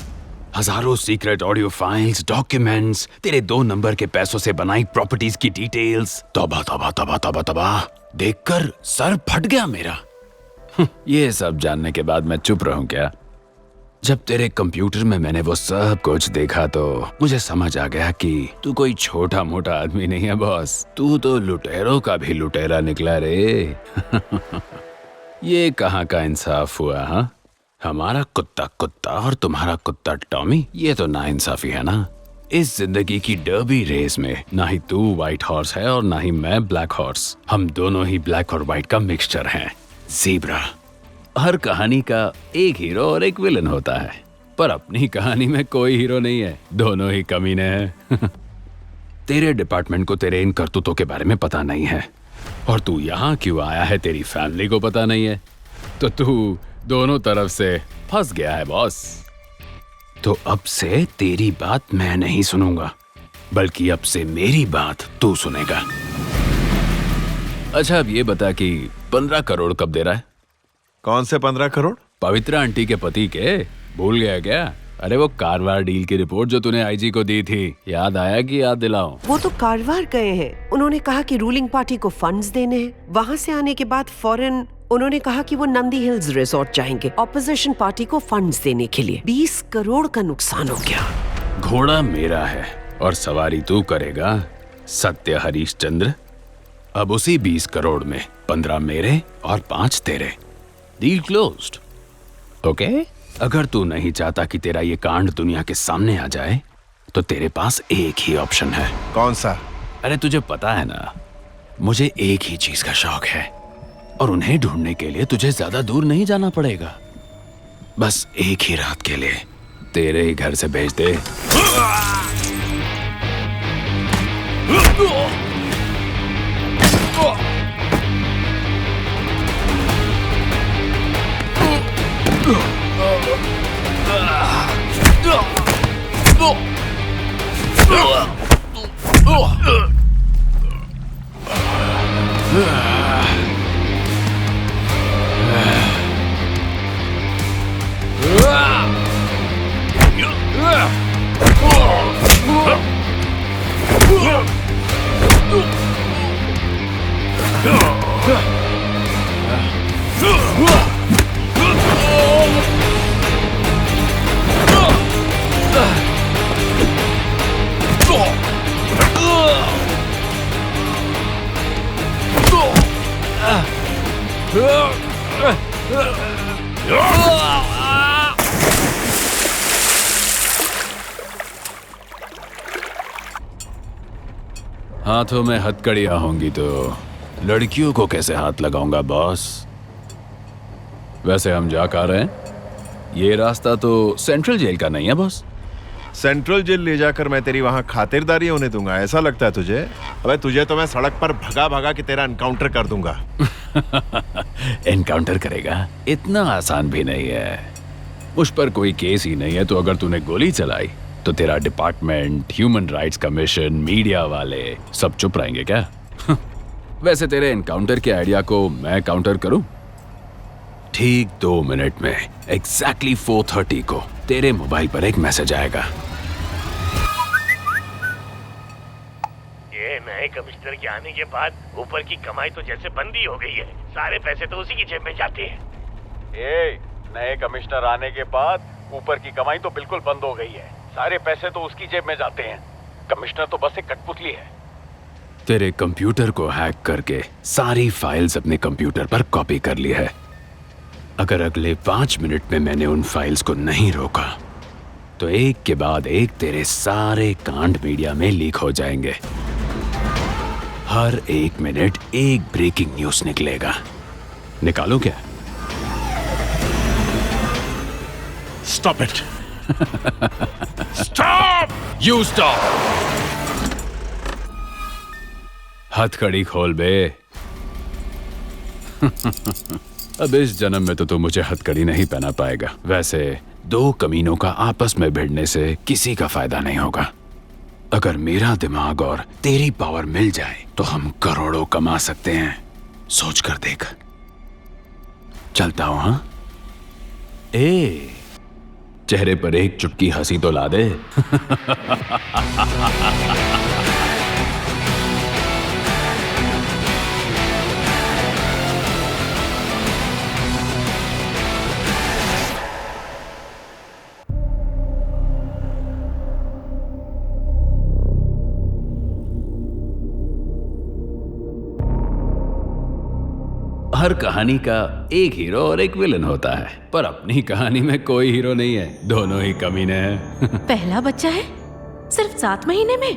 हजारों सीक्रेट ऑडियो फाइल्स, डॉक्यूमेंट्स, तेरे 2 नंबर के पैसों से बनाई प्रॉपर्टीज की डिटेल्स। तौबा तौबा तौबा तौबा तौबा, देखकर सर फट गया मेरा। ये सब जानने के बाद मैं चुप रहूं क्या? जब तेरे कंप्यूटर में मैंने वो सब कुछ देखा तो मुझे समझ आ गया कि तू कोई छोटा मोटा आदमी नहीं है बॉस। तू तो लुटेरों का भी लुटेरा निकला रे। ये कहाँ का इंसाफ हुआ? हाँ, हमारा कुत्ता कुत्ता और तुम्हारा कुत्ता टॉमी, ये तो नाइंसाफी है ना। इस जिंदगी की डर्बी रेस में ना ही तू व्हाइट हॉर्स है और ना ही मैं ब्लैक हॉर्स। हम दोनों ही ब्लैक और व्हाइट का मिक्सचर हैं। ज़ीब्रा। हर कहानी का एक हीरो और एक विलन होता है, पर अपनी कहानी में कोई हीरो नहीं है, दोनों ही कमीने हैं। तेरे डिपार्टमेंट को तेरे इन करतूतों के बारे में पता नहीं है, और तू यहाँ क्यों आया है तेरी फैमिली को पता नहीं है, तो तू दोनों तरफ से फंस गया है बॉस। तो अब से तेरी बात मैं नहीं सुनूंगा, बल्कि अब से मेरी बात तू सुनेगा। अच्छा, अब ये बता कि 15 करोड़ कब दे रहा है? कौन से 15 करोड़? पवित्र आंटी के पति के, भूल गया क्या? अरे वो कारवार डील की रिपोर्ट जो तूने आईजी को दी थी, याद आया कि याद दिलाऊं? वो तो कारवार गए हैं। उन्होंने कहा कि रूलिंग पार्टी को फंड्स देने हैं। वहाँ से आने के बाद फौरन उन्होंने कहा कि वो नंदी हिल्स रिजॉर्ट जाएंगे ऑपोजिशन पार्टी को फंड्स देने के लिए। 20 करोड़ का नुकसान हो गया। घोड़ा मेरा है और सवारी तू करेगा, सत्य हरीशचंद्र। अब उसी 20 करोड़ में 15 मेरे और 5 तेरे। Deal closed. ओके? अगर तू नहीं चाहता कि तेरा ये कांड दुनिया के सामने आ जाए, तो तेरे पास एक ही ऑप्शन है। कौन सा? अरे तुझे पता है ना, मुझे एक ही चीज का शौक है, और उन्हें ढूंढने के लिए तुझे ज्यादा दूर नहीं जाना पड़ेगा। बस एक ही रात के लिए तेरे ही घर से भेज दे। हाथों में हथकड़ियां होंगी तो लड़कियों को कैसे हाथ लगाऊंगा बॉस? वैसे हम जा कहाँ रहे हैं? ये रास्ता तो सेंट्रल जेल का नहीं है बॉस। सेंट्रल जेल ले जाकर मैं तेरी वहां खातिरदारी होने दूंगा, ऐसा लगता है तुझे? अबे तुझे तो मैं सड़क पर भगा भगा के तेरा एनकाउंटर कर दूंगा। एनकाउंटर करेगा? इतना आसान भी नहीं है। मुझ पर कोई केस ही नहीं है, तो अगर तूने गोली चलाई तो तेरा department, human rights commission, media वाले सब चुप रहेंगे क्या? वैसे तेरे एनकाउंटर के आइडिया को मैं काउंटर करूं? ठीक 2 मिनट में एग्जैक्टली 4:30 को तेरे मोबाइल पर एक मैसेज आएगा। ये नए कमिश्नर के आने के बाद ऊपर की कमाई तो जैसे बंदी हो गई है। सारे पैसे तो उसी की जेब में जाते हैं। नए कमिश्नर आने के बाद ऊपर की कमाई तो बिल्कुल बंद हो गई है। सारे पैसे तो उसकी जेब में जाते हैं। कमिश्नर तो बस एक कठपुतली है। तेरे कंप्यूटर को हैक करके सारी फाइल्स अपने कंप्यूटर पर कॉपी कर ली है। अगर अगले 5 मिनट में मैंने उन फाइल्स को नहीं रोका तो एक के बाद एक तेरे सारे कांड मीडिया में लीक हो जाएंगे। हर 1 मिनट एक ब्रेकिंग न्यूज निकलेगा। निकालो क्या? Stop it! Stop! You stop! हथकड़ी खोल बे। अब इस जन्म में तो तू मुझे हथकड़ी नहीं पहना पाएगा। वैसे 2 कमीनों का आपस में भिड़ने से किसी का फायदा नहीं होगा। अगर मेरा दिमाग और तेरी पावर मिल जाए तो हम करोड़ों कमा सकते हैं। सोच कर देख। चलता हूं। हाँ, ए चेहरे पर एक चुटकी हंसी तो ला दे। हर कहानी का एक हीरो और एक विलन होता है, पर अपनी कहानी में कोई हीरो नहीं है, दोनों ही कमीने हैं। पहला बच्चा है सिर्फ 7 महीने में।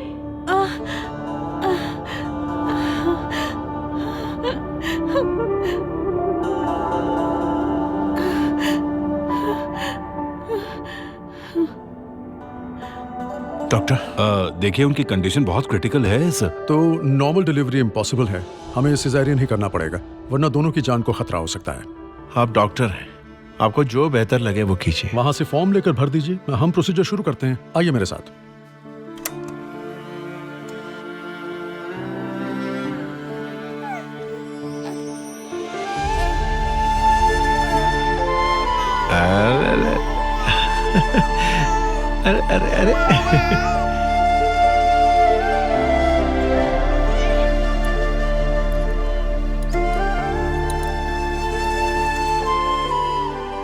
डॉक्टर देखिए उनकी कंडीशन बहुत क्रिटिकल है सर। तो नॉर्मल डिलीवरी इम्पॉसिबल है, हमें सिजेरियन ही करना पड़ेगा, वरना दोनों की जान को खतरा हो सकता है। आप डॉक्टर हैं, आपको जो बेहतर लगे वो कीजिए। वहां से फॉर्म लेकर भर दीजिए, हम प्रोसीजर शुरू करते हैं। आइए मेरे साथ। अरे अरे अरे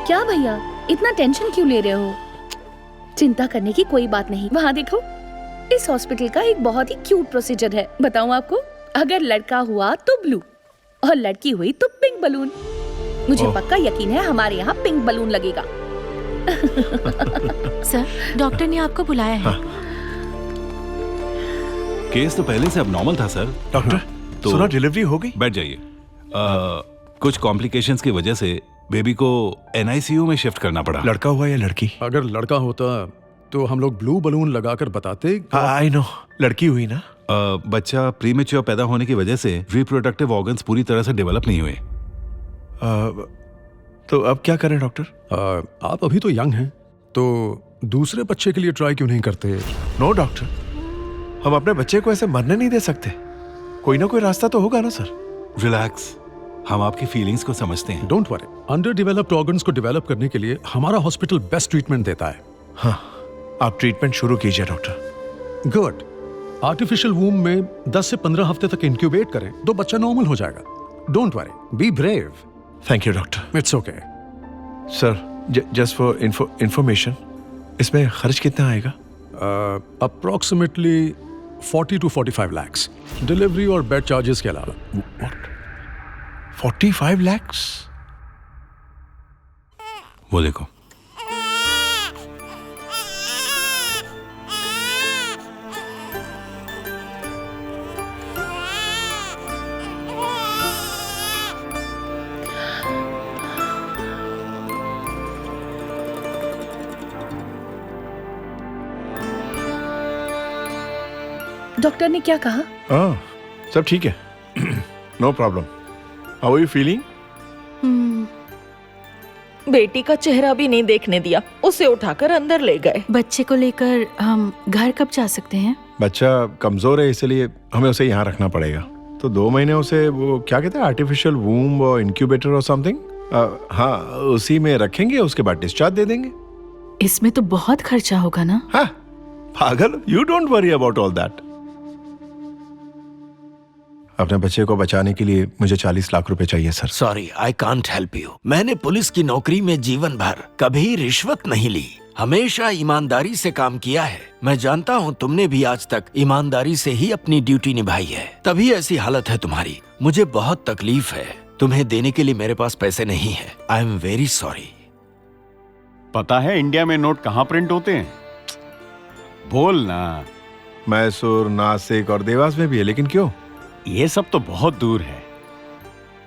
क्या भैया इतना टेंशन क्यों ले रहे हो? चिंता करने की कोई बात नहीं। वहाँ देखो, इस हॉस्पिटल का एक बहुत ही क्यूट प्रोसीजर है। बताऊं आपको, अगर लड़का हुआ तो ब्लू और लड़की हुई तो पिंक बलून। मुझे पक्का यकीन है हमारे यहाँ पिंक बलून लगेगा। सर, डॉक्टर ने आपको बुलाया है। हाँ। केस तो पहले से अब नॉर्मल था सर। डॉक्टर तो सुना डिलीवरी हो गई? बैठ जाइए। कुछ कॉम्प्लिकेशंस की वजह से बेबी को NICU में शिफ्ट करना पड़ा। लड़का हुआ या लड़की? अगर लड़का होता तो हम लोग ब्लू बलून लगाकर बताते। आई नो, लड़की हुई ना। बच्चा प्रीमेच्योर पैदा होने की वजह से रिप्रोडक्टिव ऑर्गन्स पूरी तरह से डेवलप नहीं हुए। तो अब क्या करें डॉक्टर? आप अभी तो यंग हैं, तो दूसरे बच्चे के लिए ट्राई क्यों नहीं करते? नो डॉक्टर, हम अपने बच्चे को ऐसे मरने नहीं दे सकते। कोई ना कोई रास्ता तो होगा ना सर। रिलैक्स, हम आपकी फीलिंग्स को समझते हैं। Don't worry, under developed organs को डेवलप करने के लिए हमारा हॉस्पिटल बेस्ट ट्रीटमेंट देता है। हाँ, आप ट्रीटमेंट शुरू कीजिए डॉक्टर। गुड। आर्टिफिशियल वूम में 10 से 15 हफ्ते तक इंक्यूबेट करें तो बच्चा नॉर्मल हो जाएगा। Don't worry, be brave. Thank you doctor. It's okay. Sir, just for information, इसमें खर्च कितना आएगा? अप्रोक्सीमेटली 40 to 45 lakhs, डिलीवरी और बेड चार्जेस के अलावा। 45 lakhs? वो देखो। डॉक्टर ने क्या कहा? हाँ, सब ठीक है। No problem. How are you feeling? बेटी का चेहरा भी नहीं देखने दिया, उसे उठाकर अंदर ले गए। बच्चे को लेकर हम घर कब जा सकते हैं? बच्चा कमजोर है, इसलिए हमें उसे यहाँ रखना पड़ेगा। तो 2 महीने उसे वो क्या कहते हैं, आर्टिफिशियल वूम और इंक्यूबेटर और समथिंग, हाँ उसी में रखेंगे, उसके बाद डिस्चार्ज दे देंगे। इसमें तो बहुत खर्चा होगा ना? हाँ पागल, you don't worry about all that. अपने बच्चे को बचाने के लिए मुझे 40 लाख रुपए चाहिए sir. Sorry, I can't help you. मैंने पुलिस की नौकरी में जीवन भर कभी रिश्वत नहीं ली, हमेशा ईमानदारी से काम किया है। मैं जानता हूँ तुमने भी आज तक ईमानदारी से ही अपनी ड्यूटी निभाई है, तभी ऐसी हालत है तुम्हारी। मुझे बहुत तकलीफ है, तुम्हें देने के लिए मेरे पास पैसे नहीं है। I am very sorry. पता है इंडिया में नोट कहाँ प्रिंट होते हैं? बोल ना। मैसूर, नासिक और देवास में भी है, लेकिन क्यों? ये सब तो बहुत दूर है।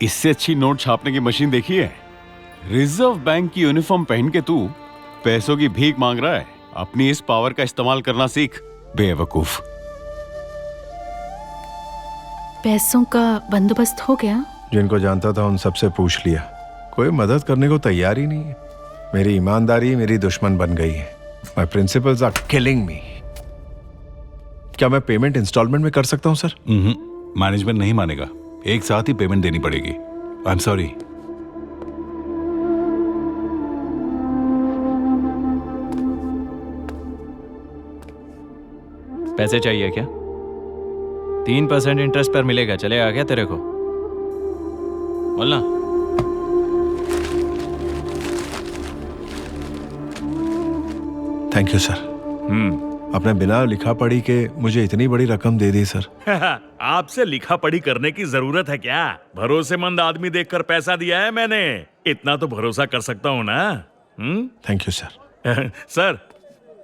इससे अच्छी नोट छापने की मशीन देखी है? रिजर्व बैंक की यूनिफॉर्म पहन के तू पैसों की भीख मांग रहा है। अपनी इस पावर का इस्तेमाल करना सीख, बेवकूफ। पैसों का बंदोबस्त हो गया? जिनको जानता था उन सबसे पूछ लिया, कोई मदद करने को तैयार ही नहीं है। मेरी ईमानदारी मेरी दुश्मन बन गई है। My principles are killing me. क्या मैं पेमेंट इंस्टॉलमेंट में कर सकता हूं सर? मैनेजमेंट नहीं मानेगा, एक साथ ही पेमेंट देनी पड़ेगी। I am sorry. पैसे चाहिए क्या? 3% इंटरेस्ट पर मिलेगा, चलेगा क्या तेरे को? बोलना। Thank you sir. आपने बिना लिखा पढ़ी के मुझे इतनी बड़ी रकम दे दी सर। आपसे लिखा पढ़ी करने की जरूरत है क्या? भरोसेमंद आदमी देखकर पैसा दिया है मैंने, इतना तो भरोसा कर सकता हूँ ना। Thank you sir. सर,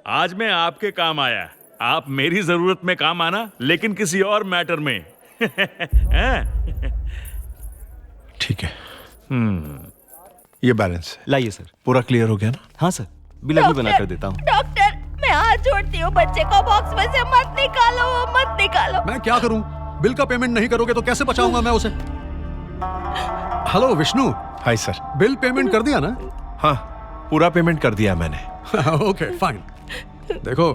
आज मैं आपके काम आया, आप मेरी जरूरत में काम आना, लेकिन किसी और मैटर में। ठीक है। ये बैलेंस लाइए सर। पूरा क्लियर हो गया ना? हाँ सर, बिल अभी बना कर देता हूँ। डॉक्टर, मैं हाथ जोड़ती हूँ, बच्चे को बॉक्स में से मत निकालो, मत निकालो। मैं क्या करूं? बिल का पेमेंट नहीं करोगे तो कैसे बचाऊंगा मैं उसे? Hello Vishnu. Hi sir. Bill payment कर दिया ना? हाँ, पूरा पेमेंट कर दिया मैंने। Okay fine. देखो,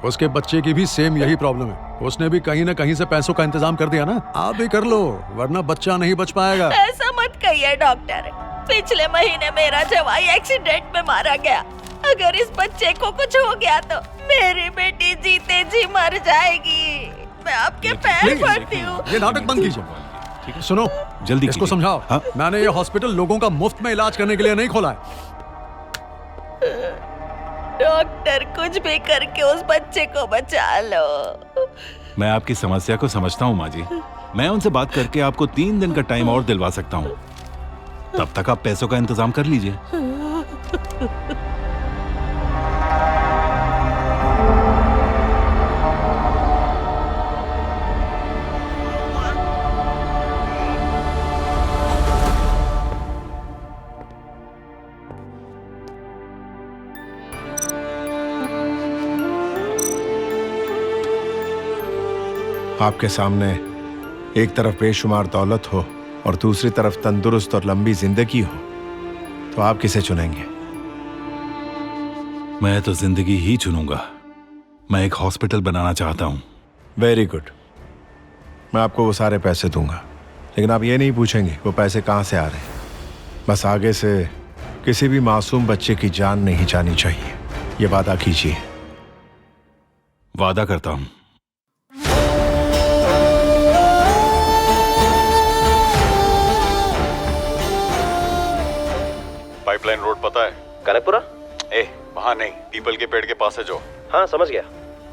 उसके बच्चे की भी सेम यही प्रॉब्लम है। उसने भी कहीं ना कहीं से पैसों का इंतजाम कर दिया ना। आप भी कर लो, वरना बच्चा नहीं बच पाएगा। ऐसा मत कहिए डॉक्टर, पिछले महीने मेरा जवाई एक्सीडेंट में मारा गया। अगर इस बच्चे को कुछ हो गया तो मेरी बेटी जीते जी मर जाएगी। मैं आपके पैर पड़ती हूँ। ये नाटक बंद कीजिए। सुनो, जल्दी इसको समझाओ। हाँ? मैंने ये हॉस्पिटल लोगों का मुफ्त में इलाज करने के लिए नहीं खोला है। डॉक्टर, कुछ भी करके उस बच्चे को बचा लो। मैं आपकी समस्या को समझता हूँ माँ जी। मैं उनसे बात करके आपको 3 दिन का टाइम और दिलवा सकता हूँ। तब तक आप पैसों का इंतजाम कर लीजिए। आपके सामने एक तरफ बेशुमार दौलत हो और दूसरी तरफ तंदुरुस्त और लंबी जिंदगी हो, तो आप किसे चुनेंगे? मैं तो जिंदगी ही चुनूंगा। मैं एक हॉस्पिटल बनाना चाहता हूं। Very good. मैं आपको वो सारे पैसे दूंगा, लेकिन आप ये नहीं पूछेंगे वो पैसे कहाँ से आ रहे हैं। बस आगे से किसी भी मासूम बच्चे की जान नहीं जानी चाहिए, ये वादा कीजिए। वादा करता हूं। पाइपलाइन रोड पता है? कनकपुरा? वहाँ नहीं, पीपल के पेड़ के पास है जो। हाँ समझ गया।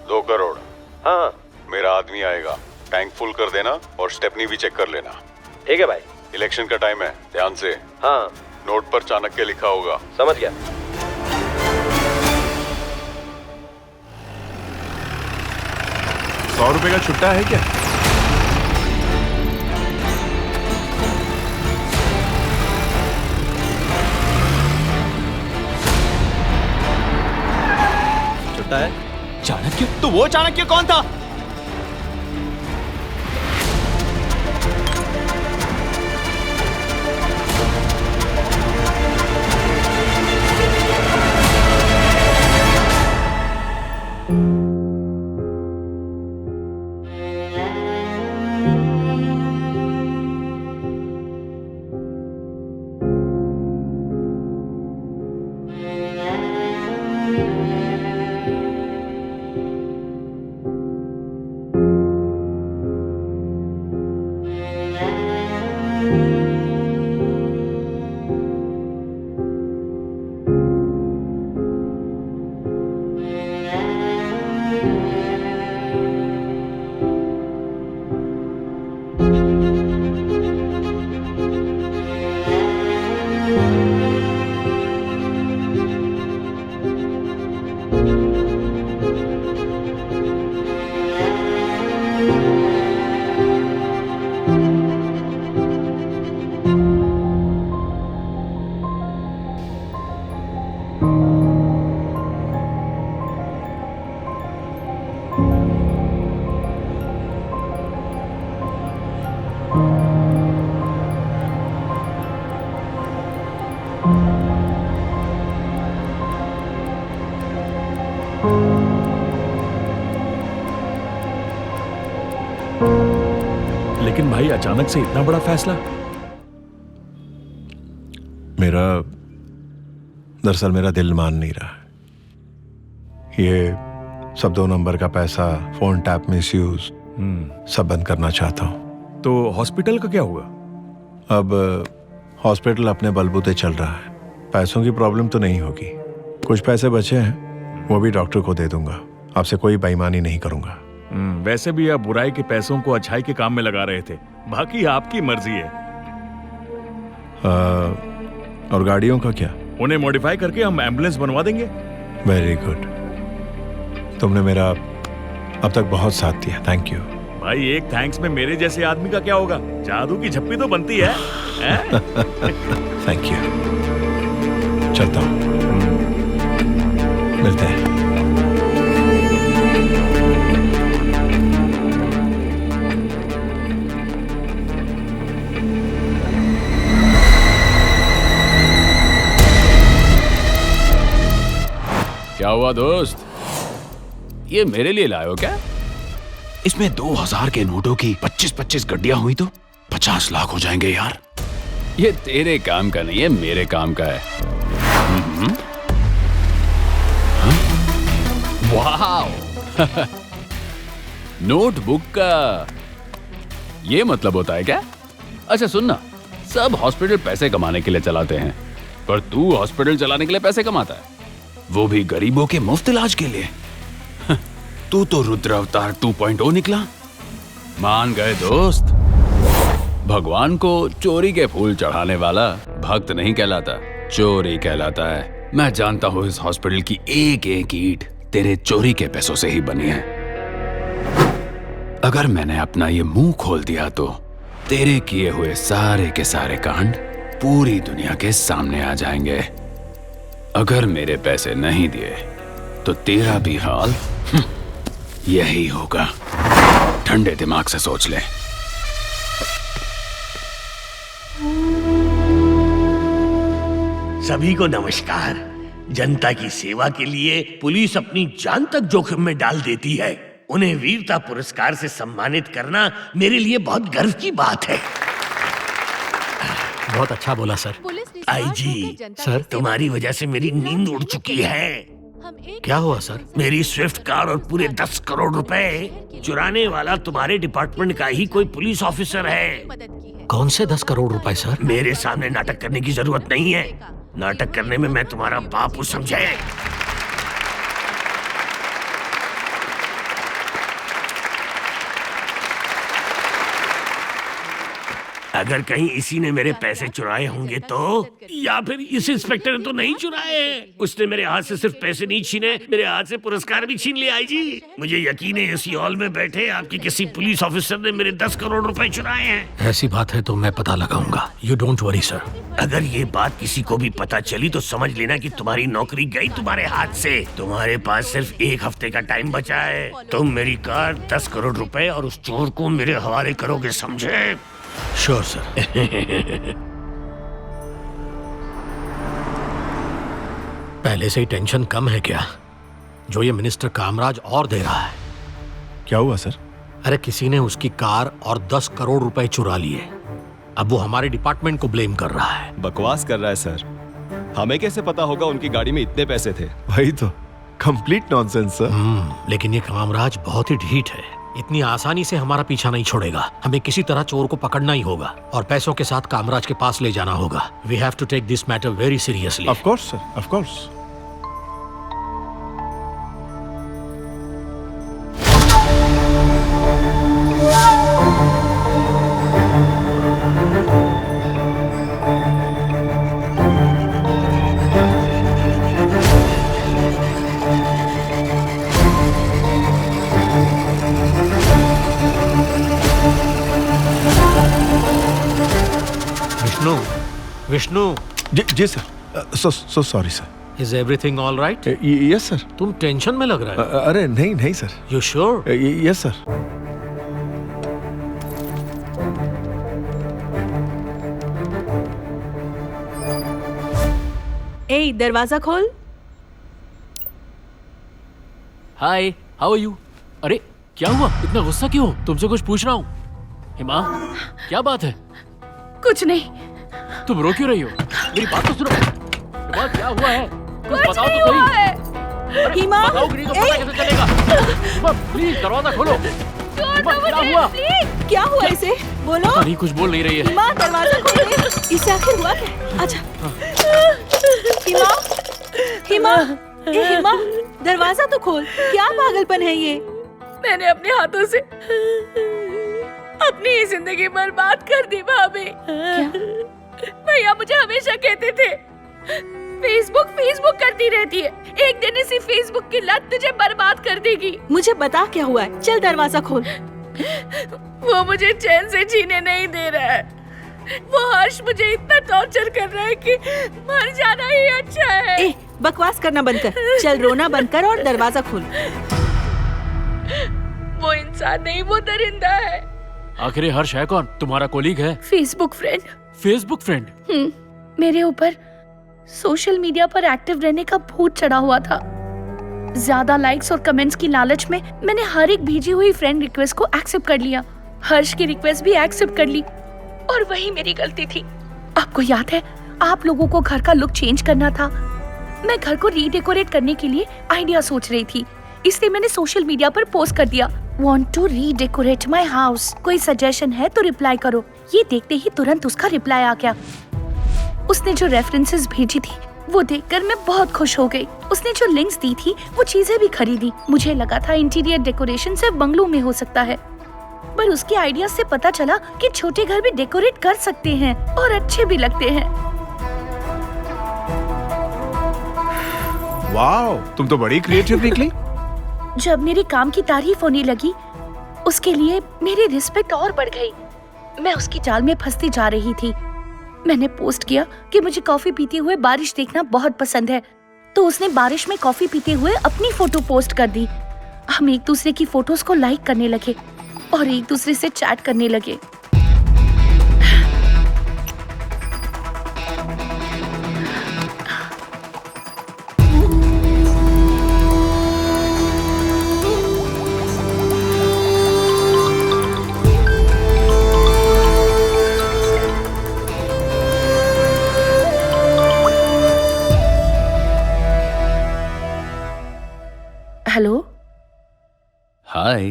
2 करोड़। हाँ मेरा आदमी आएगा, टैंक फुल कर देना और स्टेपनी भी चेक कर लेना। ठीक है भाई। इलेक्शन का टाइम है, ध्यान से। हाँ नोट पर चाणक्य लिखा होगा। समझ गया। ₹100 का छुट्टा है क्या? है चाणक्य? तो वो चाणक्य कौन था? लेकिन भाई अचानक से इतना बड़ा फैसला? दरअसल मेरा दिल मान नहीं रहा। ये सब 2 नंबर का पैसा, फोन टैप मिसयूज, सब बंद करना चाहता हूँ। तो हॉस्पिटल का क्या हुआ? अब हॉस्पिटल अपने बलबूते चल रहा है, पैसों की प्रॉब्लम तो नहीं होगी। कुछ पैसे बचे हैं, वो भी डॉक्टर को दे दूंगा। आपसे कोई बेईमानी नहीं करूंगा। वैसे भी आप बुराई के पैसों को अच्छाई के काम में लगा रहे थे, बाकी आपकी मर्जी है। और गाड़ियों का क्या? उन्हें मॉडिफाई करके हम एम्बुलेंस बनवा देंगे। वेरी गुड, तुमने मेरा अब तक बहुत साथ दिया, थैंक यू। भाई एक थैंक्स में मेरे जैसे आदमी का क्या होगा? जादू की झप्पी तो बनती है, थैंक यू। चलता हूँ, मिलते हैं। क्या हुआ दोस्त? ये मेरे लिए लाए हो क्या? इसमें 2000 के नोटों की 25-25 गड्डियां हुई तो 50 लाख हो जाएंगे यार। ये तेरे काम का नहीं है, मेरे काम का है। वाह नोटबुक का ये मतलब होता है क्या? अच्छा सुनना, सब हॉस्पिटल पैसे कमाने के लिए चलाते हैं, पर तू हॉस्पिटल चलाने के लिए पैसे कमाता है, वो भी गरीबों के मुफ्त इलाज के लिए। तू तो रुद्र अवतार 2.0 निकला। मान गए दोस्त, भगवान को चोरी के फूल चढ़ाने वाला भक्त नहीं कहलाता, चोरी कहलाता है। मैं जानता हूं इस हॉस्पिटल की एक एक ईंट तेरे चोरी के पैसों से ही बनी है। अगर मैंने अपना ये मुंह खोल दिया तो तेरे किए हुए सारे के सारे कांड पूरी दुनिया के सामने आ जाएंगे। अगर मेरे पैसे नहीं दिए तो तेरा भी हाल यही होगा। ठंडे दिमाग से सोच ले। सभी को नमस्कार। जनता की सेवा के लिए पुलिस अपनी जान तक जोखिम में डाल देती है। उन्हें वीरता पुरस्कार से सम्मानित करना मेरे लिए बहुत गर्व की बात है। बहुत अच्छा बोला सर। आईजी सर, तुम्हारी वजह से मेरी नींद उड़ चुकी है। क्या हुआ सर? मेरी स्विफ्ट कार और पूरे 10 करोड़ रुपए चुराने वाला तुम्हारे डिपार्टमेंट का ही कोई पुलिस ऑफिसर है। कौन से 10 करोड़ रुपए सर? मेरे सामने नाटक करने की जरूरत नहीं है। नाटक करने में मैं तुम्हारा बाप हूं, समझे? अगर कहीं इसी ने मेरे पैसे चुराए होंगे तो, या फिर इस इंस्पेक्टर ने तो नहीं चुराए। उसने मेरे हाथ से सिर्फ पैसे नहीं छीने, मेरे हाथ से पुरस्कार भी छीन लिया। जी मुझे यकीन है इसी हॉल में बैठे आपके किसी पुलिस ऑफिसर ने मेरे 10 करोड़ रुपए चुराए हैं। ऐसी बात है तो मैं पता लगाऊंगा। You don't worry sir. अगर ये बात किसी को भी पता चली तो समझ लेना कि तुम्हारी नौकरी गई तुम्हारे हाथ से। तुम्हारे पास सिर्फ 1 हफ्ते का टाइम बचा है। तुम मेरी कार, 10 करोड़ रुपए और उस चोर को मेरे हवाले करोगे, समझे? Sure sir. पहले से ही टेंशन कम है क्या, जो ये मिनिस्टर कामराज और दे रहा है? क्या हुआ सर? अरे किसी ने उसकी कार और 10 करोड़ रुपए चुरा लिए। अब वो हमारे डिपार्टमेंट को ब्लेम कर रहा है। बकवास कर रहा है सर। हमें कैसे पता होगा उनकी गाड़ी में इतने पैसे थे? वही तो, कंप्लीट नॉनसेंस सर। लेकिन ये कामराज बहुत ही ढीठ है। इतनी आसानी से हमारा पीछा नहीं छोड़ेगा। हमें किसी तरह चोर को पकड़ना ही होगा और पैसों के साथ कामराज के पास ले जाना होगा। We have to take this matter very seriously. Of course sir, of course. Vishnu. जी sir. So sorry sir. Is everything all right? Yes sir. तुम टेंशन में लग रहे हो। अरे नहीं नहीं sir. You sure? Yes sir. ए दरवाजा खोल। Hi, how are you? अरे क्या हुआ? इतना गुस्सा क्यों? तुमसे कुछ पूछ रहा हूँ। हिमा, क्या बात है? कुछ नहीं। तुम रो क्यों रही हो? मेरी बात तो सुनो। हिमा, क्या हुआ है? कुछ कुछ बताओ नहीं तो हुआ सही। है। हिमा, बताओ, गिरी को पता कैसे चलेगा? हिमा, प्लीज दरवाजा खोलो। हिमा, क्या हुआ? क्या हुआ इसे? बोलो। नहीं, कुछ बोल नहीं रही है। हिमा, दरवाजा खोलो। इसे आखिर हुआ क्या? अच्छा। हिमा, हिमा, हिमा, दरवाजा तो खोल। क्या पागलपन है ये? मैंने अपने हाथों से अपनी जिंदगी बर्बाद कर दी भाभी। भैया मुझे हमेशा कहते थे फेसबुक फेसबुक करती रहती है, एक दिन इसी फेसबुक की लत तुझे बर्बाद कर देगी। मुझे बता क्या हुआ है? चल दरवाजा खोल। वो मुझे चैन से जीने नहीं दे रहा है। वो हर्ष मुझे इतना टॉर्चर कर रहा है कि मर जाना ही अच्छा है। ए, बकवास करना बंद कर। चल रोना बंद कर और दरवाजा खोल। वो इंसान नहीं, वो दरिंदा है। आखिर ये हर्ष है कौन? तुम्हारा कोलीग है? Facebook friend. Facebook friend? मेरे ऊपर सोशल मीडिया पर एक्टिव रहने का भूत चढ़ा हुआ था। ज्यादा लाइक्स और कमेंट्स की लालच में मैंने हर एक भेजी हुई फ्रेंड रिक्वेस्ट को एक्सेप्ट कर लिया। हर्ष की रिक्वेस्ट भी एक्सेप्ट कर ली और वही मेरी गलती थी। आपको याद है, आप लोगों को घर का लुक चेंज करना था। मैं घर को रीडेकोरेट करने के लिए आइडिया सोच रही थी, इसलिए मैंने सोशल मीडिया पर पोस्ट कर दिया, Want to redecorate my house. कोई सजेशन है तो रिप्लाई करो। ये देखते ही तुरंत उसका रिप्लाई आ गया। उसने जो रेफरेंसेस भेजी थी वो देखकर मैं बहुत खुश हो गई। उसने जो लिंक्स दी थी वो चीजें भी खरीदी। मुझे लगा था इंटीरियर डेकोरेशन सिर्फ बंगलों में हो सकता है, पर उसके आइडिया से पता चला कि छोटे घर भी डेकोरेट कर सकते हैं और अच्छे भी लगते हैं। वाओ, तुम तो बड़ी क्रिएटिव निकली। जब मेरे काम की तारीफ होने लगी, उसके लिए मेरी रिस्पेक्ट और बढ़ गई। मैं उसकी जाल में फंसती जा रही थी। मैंने पोस्ट किया कि मुझे कॉफी पीते हुए बारिश देखना बहुत पसंद है, तो उसने बारिश में कॉफी पीते हुए अपनी फोटो पोस्ट कर दी। हम एक दूसरे की फोटोज को लाइक करने लगे और एक दूसरे से चैट करने लगे। हेलो, हाय,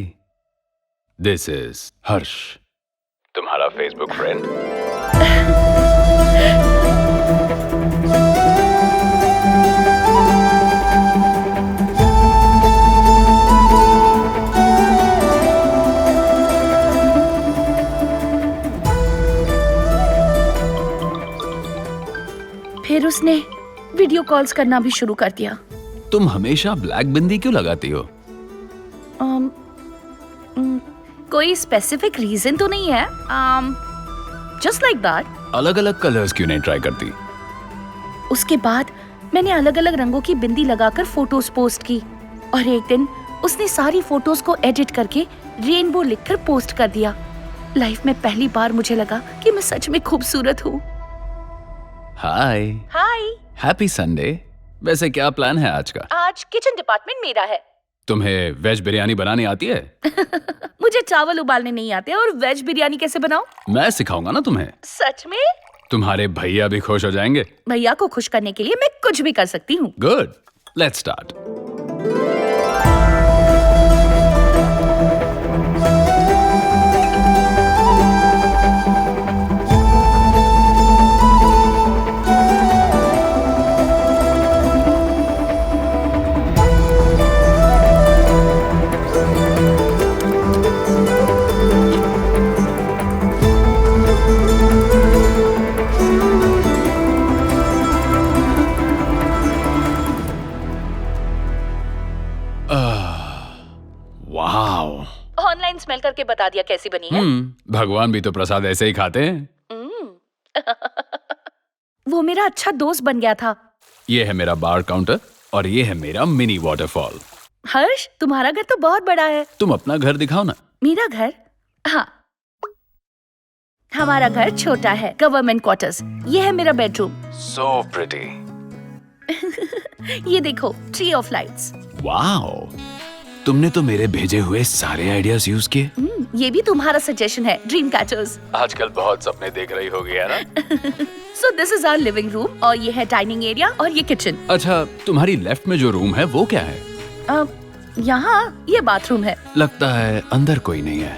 दिस इज हर्ष, तुम्हारा फेसबुक फ्रेंड। फिर उसने वीडियो कॉल्स करना भी शुरू कर दिया। तुम हमेशा ब्लैक बिंदी क्यों लगाती हो? कोई स्पेसिफिक रीजन तो नहीं है, जस्ट लाइक दैट। अलग अलग कलर्स क्यों नहीं ट्राई करती? उसके बाद मैंने अलग अलग रंगों की बिंदी लगाकर फोटोज पोस्ट की और एक दिन उसने सारी फोटोज को एडिट करके रेनबो लिखकर पोस्ट कर दिया। लाइफ में पहली बार मुझे लगा कि मैं सच में खूबसूरत हूँ। हाय, हाय, हैप्पी संडे। वैसे क्या प्लान है आज का? आज किचन डिपार्टमेंट मेरा है। तुम्हें वेज बिरयानी बनानी आती है? मुझे चावल उबालने नहीं आते और वेज बिरयानी कैसे बनाऊं? मैं सिखाऊंगा ना तुम्हें। सच में? तुम्हारे भैया भी खुश हो जाएंगे। भैया को खुश करने के लिए मैं कुछ भी कर सकती हूँ। Good, let's start. Online smell करके बता दिया कैसी बनी है। भगवान भी तो प्रसाद ऐसे ही खाते हैं। वो मेरा अच्छा दोस्त बन गया था। ये है मेरा बार काउंटर और ये है मेरा मिनी वाटरफॉल। हर्ष, तुम्हारा घर तो बहुत बड़ा है। तुम अपना घर दिखाओ ना। मेरा घर? हाँ, हमारा घर छोटा है, गवर्नमेंट क्वार्टर्स। ये है मेरा बेडरूम। So pretty. ये देखो, ट्री ऑफ लाइट्स। वाओ, तुमने तो मेरे भेजे हुए सारे आइडियाज यूज किए। ये भी तुम्हारा सजेशन है, ड्रीम कैचर्स। आजकल बहुत सपने देख रही होगी है ना। So this is our living room और ये है डाइनिंग एरिया और ये किचन। अच्छा, तुम्हारी लेफ्ट में जो रूम है वो क्या है? यहाँ ये बाथरूम है। लगता है अंदर कोई नहीं है।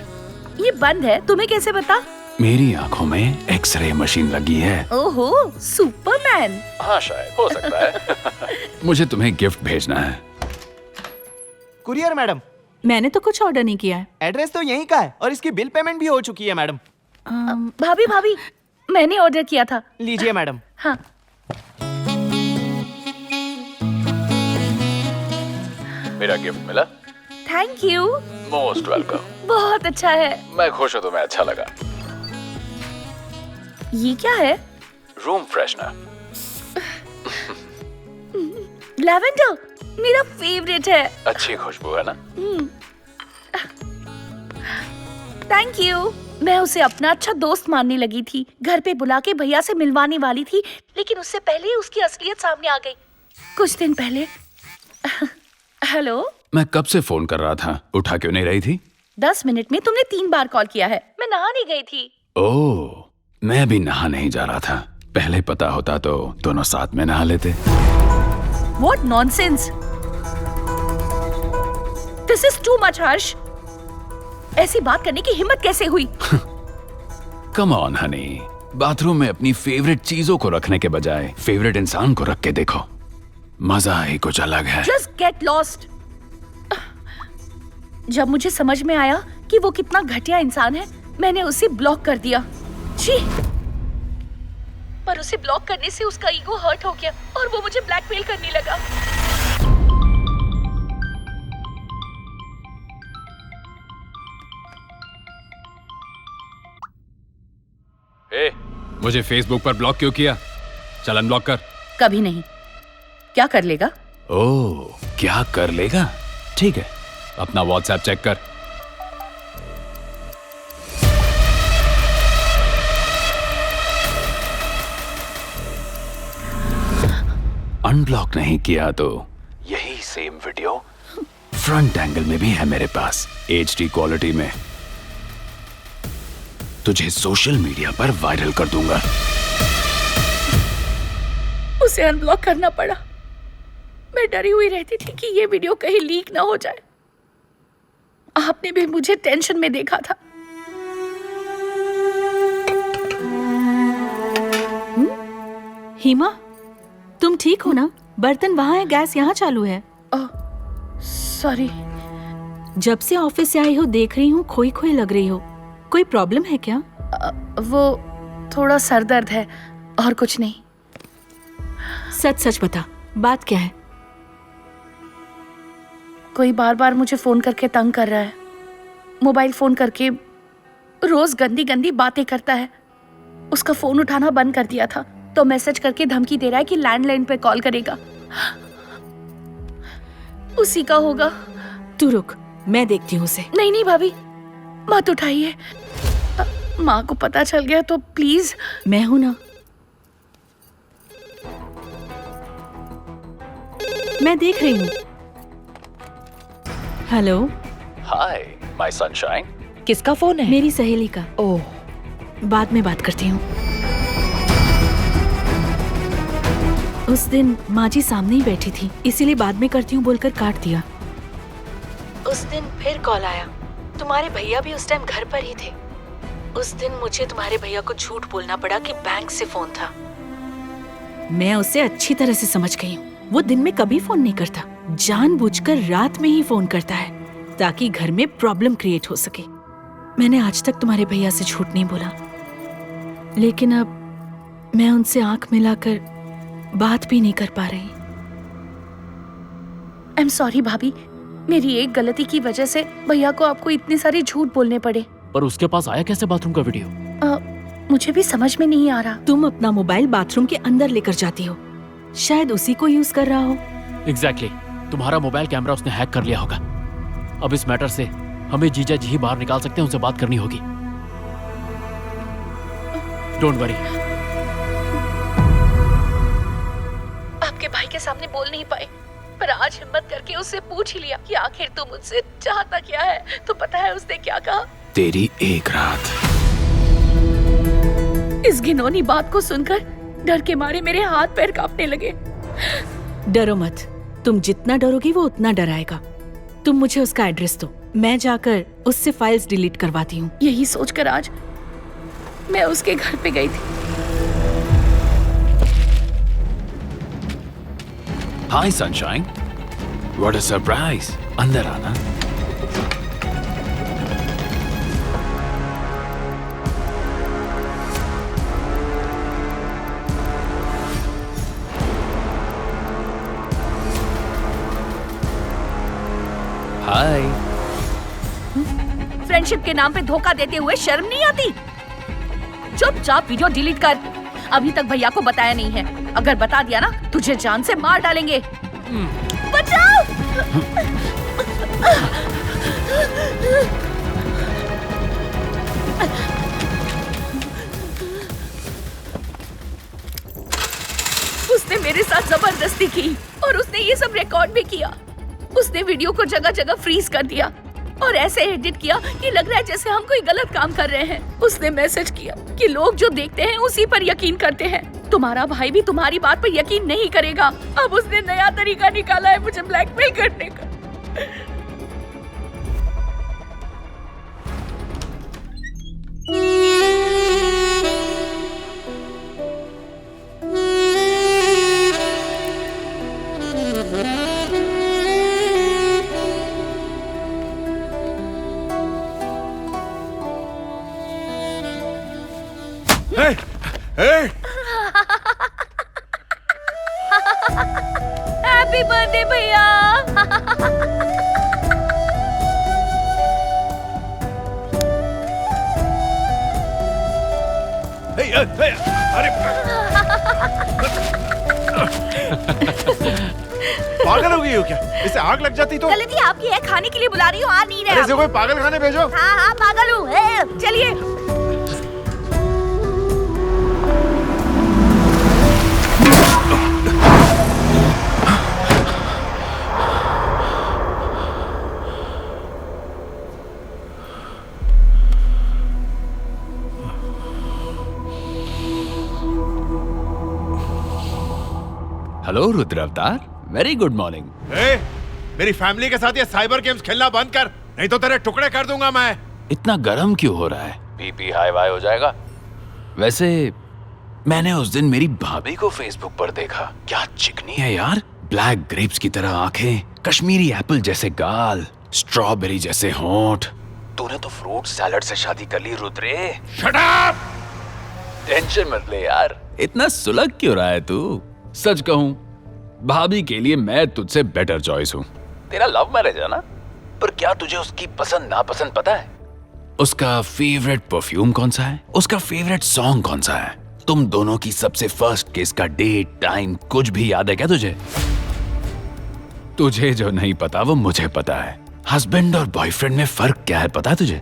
ये बंद है, तुम्हें कैसे पता? मेरी आंखों में एक्सरे मशीन लगी है। ओहो, सुपरमैन। हाँ शायद, हो सकता है। मुझे तुम्हें गिफ्ट भेजना है। Courier madam. मैंने तो कुछ ऑर्डर नहीं किया है। एड्रेस तो यहीं का है और इसकी बिल पेमेंट भी हो चुकी है मैडम। भाभी मैंने ऑर्डर किया था। लीजिए मैडम। हाँ। मेरा गिफ्ट मिला? Thank you. Most welcome. बहुत अच्छा है। मैं खुश हूँ, तुम्हें अच्छा लगा। ये क्या है? Room freshener. लैवेंडर, मेरा फेवरेट है। अच्छी खुशबू है ना? Thank you. मैं उसे अपना अच्छा दोस्त मानने लगी थी, घर पे बुला के भैया से मिलवाने वाली थी, लेकिन उससे पहले ही उसकी असलियत सामने आ गई। कुछ दिन पहले। हेलो। मैं कब से फोन कर रहा था, उठा क्यों नहीं रही थी? 10 मिनट में तुमने 3 बार कॉल किया है। मैं नहाने गई थी। ओह, मैं भी नहा नहीं जा रहा था। पहले पता होता तो दोनों साथ में नहा लेते। What nonsense! This is too much, हर्ष। ऐसी बात करने की हिम्मत कैसे हुई? Come on, honey. बाथरूम में अपनी फेवरेट चीजों को रखने के बजाय फेवरेट इंसान को रख के देखो, मजा ही कुछ अलग है। Just get lost. जब मुझे समझ में आया कि वो कितना घटिया इंसान है, मैंने उसे ब्लॉक कर दिया। छी! पर उसे ब्लॉक करने से उसका ईगो हर्ट हो गया और वो मुझे ब्लैकमेल करने लगा। मुझे फेसबुक पर ब्लॉक क्यों किया? चल अनब्लॉक कर। कभी नहीं। क्या कर लेगा? ओह, क्या कर लेगा? ठीक है, अपना व्हाट्सएप चेक कर। अनब्लॉक नहीं किया तो यही सेम वीडियो फ्रंट एंगल में भी है मेरे पास, HD क्वालिटी में। तुझे सोशल मीडिया पर वायरल कर दूंगा। उसे अनब्लॉक करना पड़ा। मैं डरी हुई रहती थी कि ये वीडियो कहीं लीक ना हो जाए। आपने भी मुझे टेंशन में देखा था। हिमा, तुम ठीक हो ना? बर्तन वहाँ है, गैस यहाँ चालू है। सॉरी। जब से ऑफिस से आई हो देख रही हूँ खोई खोई लग रही हो। कोई प्रॉब्लम है क्या? वो थोड़ा सर दर्द है और कुछ नहीं। सच सच बता, बात क्या है? कोई बार बार मुझे फोन करके तंग कर रहा है। मोबाइल फोन करके रोज गंदी गंदी बातें करता है। उसका फोन उठाना बंद कर दिया था तो मैसेज करके धमकी दे रहा है कि लैंडलाइन पे कॉल करेगा। उसी का होगा। तू रुक, मैं देखती हूँ उसे। नहीं नहीं भाभी, मत उठाइए। माँ को पता चल गया तो प्लीज। मैं हूं ना, मैं देख रही हूँ। हेलो। Hi my sunshine. किसका फोन है? मेरी सहेली का। ओह, बाद में बात करती हूँ। उस दिन माँ जी सामने ही बैठी थी, इसीलिए बाद में करती हूँ बोलकर काट दिया। उस दिन फिर कॉल आया। तुम्हारे भैया भी उस टाइम घर पर ही थे। उस दिन मुझे तुम्हारे भैया को झूठ बोलना पड़ा कि बैंक से फोन था। मैं उसे अच्छी तरह से समझ गई हूँ। वो दिन में कभी फोन नहीं करता, जानबूझकर रात में ही फोन करता है ताकि घर में प्रॉब्लम क्रिएट हो सके। मैंने आज तक तुम्हारे भैया से झूठ नहीं बोला, लेकिन अब मैं उनसे आंख मिलाकर बात भी नहीं कर पा रही। आई एम सॉरी भाभी, मेरी एक गलती की वजह से भैया को आपको इतने सारे झूठ बोलने पड़े। पर उसके पास आया कैसे बाथरूम का वीडियो? मुझे भी समझ में नहीं आ रहा। तुम अपना मोबाइल बाथरूम के अंदर लेकर जाती हो, शायद उसी को यूज कर रहा हो। एग्जैक्टली, तुम्हारा मोबाइल कैमरा उसने हैक कर लिया होगा। अब इस मैटर से हमें जीजा जी ही बाहर निकाल सकते हैं, उनसे बात करनी होगी। Don't worry. आपके भाई के सामने बोल नहीं पाए, पर आज हिम्मत करके उससे पूछ ही लिया कि आखिर तू मुझसे चाहता क्या है। तो पता है उसने क्या कहा? तेरी एक रात। इस घिनौनी बात को सुनकर डर के मारे मेरे हाथ पैर कांपने लगे। डरो मत, तुम जितना डरोगी वो उतना डराएगा। तुम मुझे उसका एड्रेस दो, मैं जाकर उससे फाइल्स डिलीट करवाती हूँ। यही सोचकर आज मैं उसके घर पे गई थी। हाय सनशाइन, व्हाट अ सरप्राइज। अंदर आना। हाय। फ्रेंडशिप के नाम पे धोखा देते हुए शर्म नहीं आती? चुपचाप वीडियो डिलीट कर। अभी तक भैया को बताया नहीं है, अगर बता दिया ना तुझे जान से मार डालेंगे। बचाओ! उसने मेरे साथ जबरदस्ती की और उसने ये सब रिकॉर्ड भी किया। उसने वीडियो को जगह जगह फ्रीज कर दिया और ऐसे एडिट किया कि लग रहा है जैसे हम कोई गलत काम कर रहे हैं। उसने मैसेज किया कि लोग जो देखते हैं उसी पर यकीन करते हैं। तुम्हारा भाई भी तुम्हारी बात पर यकीन नहीं करेगा। अब उसने नया तरीका निकाला है मुझे ब्लैकमेल करने का। हैप्पी बर्थडे भैया। अरे पागल हो गई हो क्या? इसे आग लग जाती तो? गलती आपकी है, खाने के लिए बुला रही हूँ, आ नहीं रहे। इसे कोई पागल खाने भेजो। हाँ हाँ पागल हूँ। चलिए। हेलो रुद्र अवतार, वेरी गुड मॉर्निंग। मेरी फैमिली के साथ ये साइबर गेम्स खेलना बंद कर, नहीं तो तेरे टुकड़े कर दूंगा मैं। इतना गर्म क्यों हो रहा है? बीपी हाई वाई हो जाएगा। वैसे मैंने उस दिन मेरी भाभी को फेसबुक पर देखा। क्या चिकनी है यार, ब्लैक ग्रेप्स की तरह आंखें, कश्मीरी एप्पल जैसे गाल, स्ट्रॉबेरी जैसे होंठ। तूने तो फ्रूट सैलड से शादी कर ली रुद्रे। Shut up! टेंशन मत ले यार, इतना सुलग क्यों रहा है तू? सच कहूं, भाभी के लिए मैं तुझसे बेटर चॉइस हूं। तेरा लव मैरिज है ना, पर क्या तुझे उसकी पसंद नापसंद पता है? उसका फेवरेट परफ्यूम कौन सा है? उसका फेवरेट सॉन्ग कौन सा है? तुम दोनों की सबसे फर्स्ट किस का डेट, टाइम कुछ भी याद है क्या तुझे? तुझे जो नहीं पता वो मुझे पता है। हस्बैंड और बॉयफ्रेंड में फर्क क्या है पता है तुझे?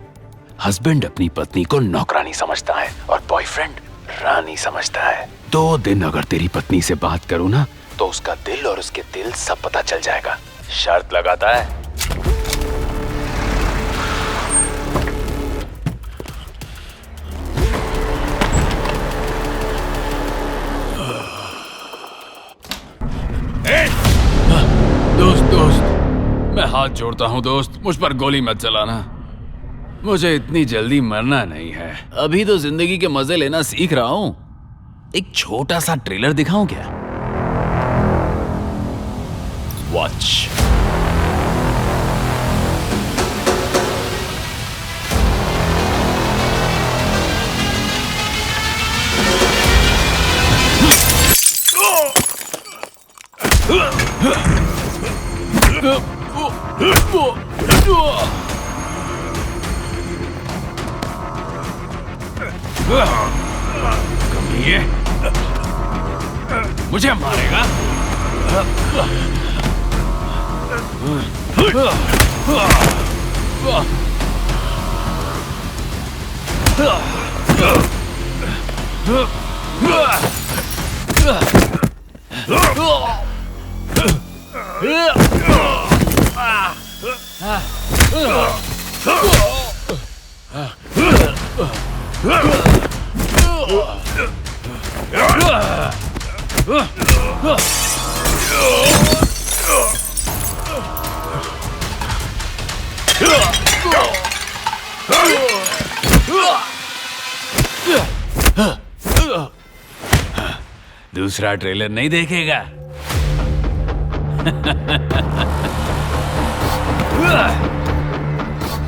हस्बैंड अपनी पत्नी को नौकरानी समझता है और बॉयफ्रेंड रानी समझता है। 2 दिन अगर तेरी पत्नी से बात करूं ना, तो उसका दिल और उसके दिल सब पता चल जाएगा। शर्त लगाता है? दोस्त, मैं हाथ जोड़ता हूं दोस्त, मुझ पर गोली मत चलाना। मुझे इतनी जल्दी मरना नहीं है, अभी तो जिंदगी के मजे लेना सीख रहा हूं। एक छोटा सा ट्रेलर दिखाऊं क्या? वॉच। कमीने, मुझे मारेगा? दूसरा ट्रेलर नहीं देखेगा?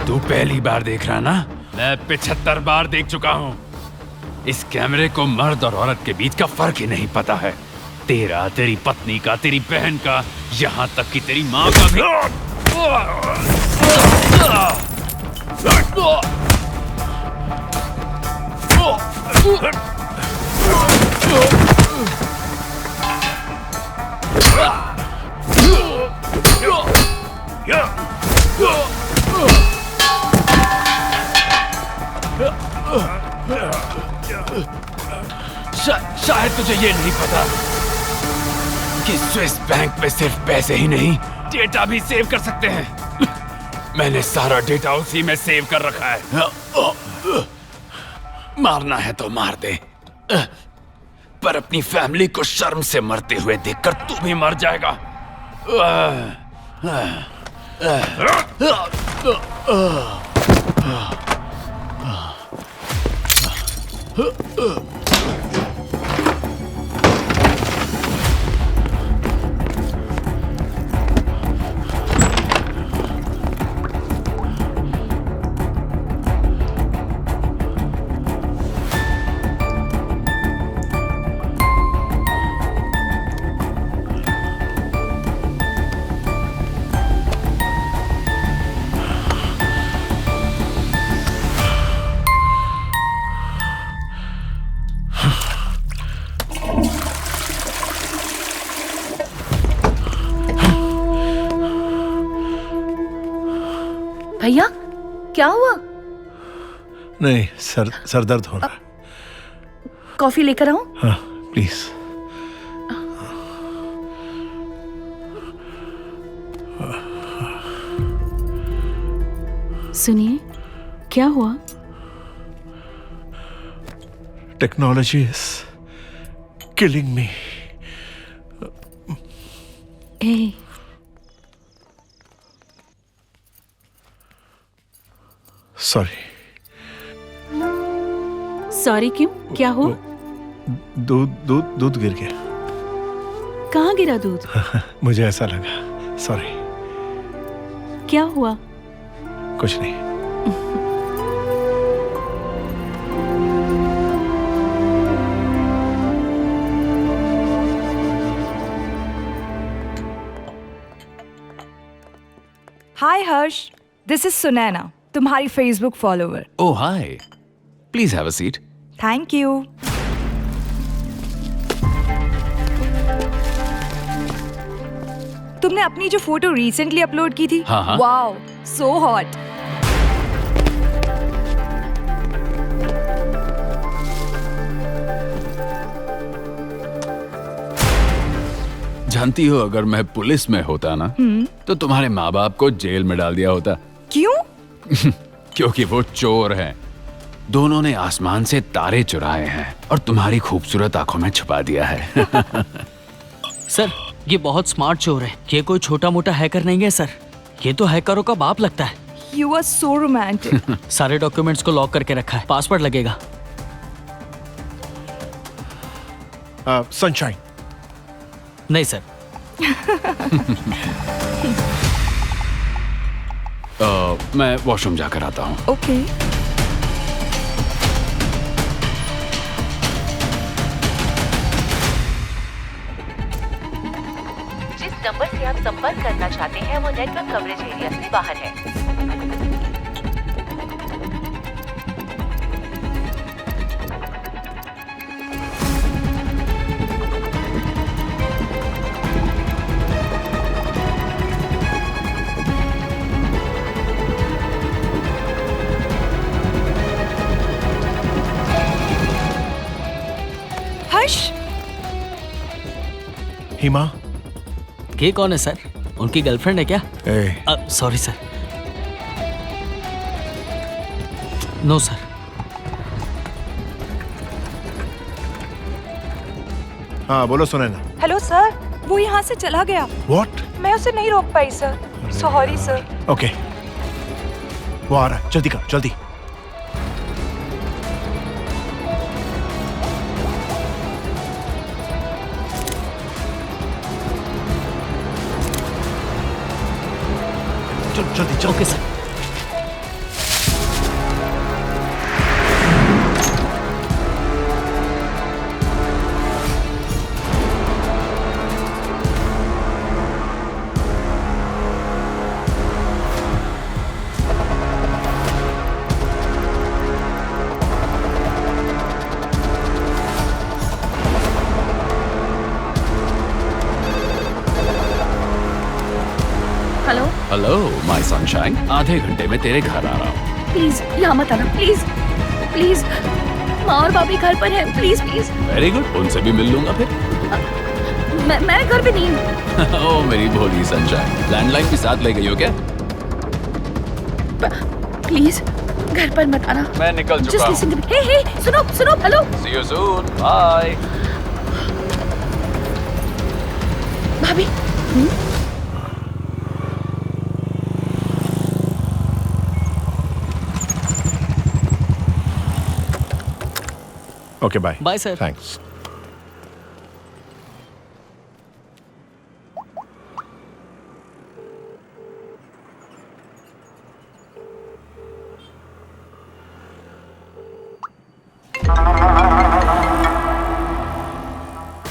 तू पहली बार देख रहा ना? मैं 75 बार देख चुका हूं। इस कैमरे को मर्द और औरत के बीच का फर्क ही नहीं पता है। तेरा, तेरी पत्नी का, तेरी बहन का, यहां तक कि तेरी मां का भी। शायद तुझे ये नहीं पता कि स्विस बैंक में सिर्फ पैसे ही नहीं, डेटा भी सेव कर सकते हैं। मैंने सारा डेटा उसी में सेव कर रखा है। मारना है तो मार दे, पर अपनी फैमिली को शर्म से मरते हुए देखकर तू भी मर जाएगा। भैया क्या हुआ? नहीं, सर दर्द हो रहा। कॉफी लेकर आऊं? हाँ प्लीज। सुनिए, क्या हुआ? Technology is killing me. A, sorry. Sorry क्यों? क्या हो? दूध गिर गया। कहाँ गिरा दूध? मुझे ऐसा लगा, सॉरी। क्या हुआ? कुछ नहीं। हाय हर्ष, दिस इज सुनैना, तुम्हारी Facebook follower. Oh hi, please have a seat. Thank you. तुमने अपनी जो फोटो रिसेंटली अपलोड की थी, हाँ। Wow, so hot. जानती हो, अगर मैं पुलिस में होता ना तो तुम्हारे माँ बाप को जेल में डाल दिया होता। क्यों? क्योंकि वो चोर हैं। दोनों ने आसमान से तारे चुराए हैं और तुम्हारी खूबसूरत आंखों में छुपा दिया है। सर, ये बहुत स्मार्ट चोर है। ये कोई छोटा मोटा हैकर नहीं है सर, ये तो हैकरों का बाप लगता है। You are so romantic. सारे डॉक्यूमेंट्स को लॉक करके रखा है, पासवर्ड लगेगा। सनशाइन। नहीं सर। मैं वॉशरूम जाकर आता हूँ। ओके। जिस नंबर से आप संपर्क करना चाहते हैं वो नेटवर्क कवरेज एरिया से बाहर है। हिमा। ये कौन है सर? उनकी गर्लफ्रेंड है क्या? Sorry sir. No sir. हाँ बोलो सुनैना। हेलो सर, वो यहाँ से चला गया। व्हाट? मैं उसे नहीं रोक पाई सर। Sorry sir. ओके, वो आ रहा है, जल्दी कर जल्दी। चल जल्दी चल। Okay sir. Hello hello my sunshine, आधे घंटे में तेरे घर आ रहा हूँ। प्लीज यहाँ मत आना, प्लीज प्लीज। माँ और भाभी घर पर हैं, प्लीज प्लीज। वेरी गुड, उनसे भी मिल लूंगा फिर। मैं घर पे नहीं हूँ। ओ मेरी भोली सनशाइन, लैंडलाइन भी साथ ले गई हो क्या? प्लीज घर पर मत आना। मैं निकल चुका हूँ। हे सुनो सुनो, hello. See you soon, bye। भाभी। Okay bye. Bye sir. Thanks.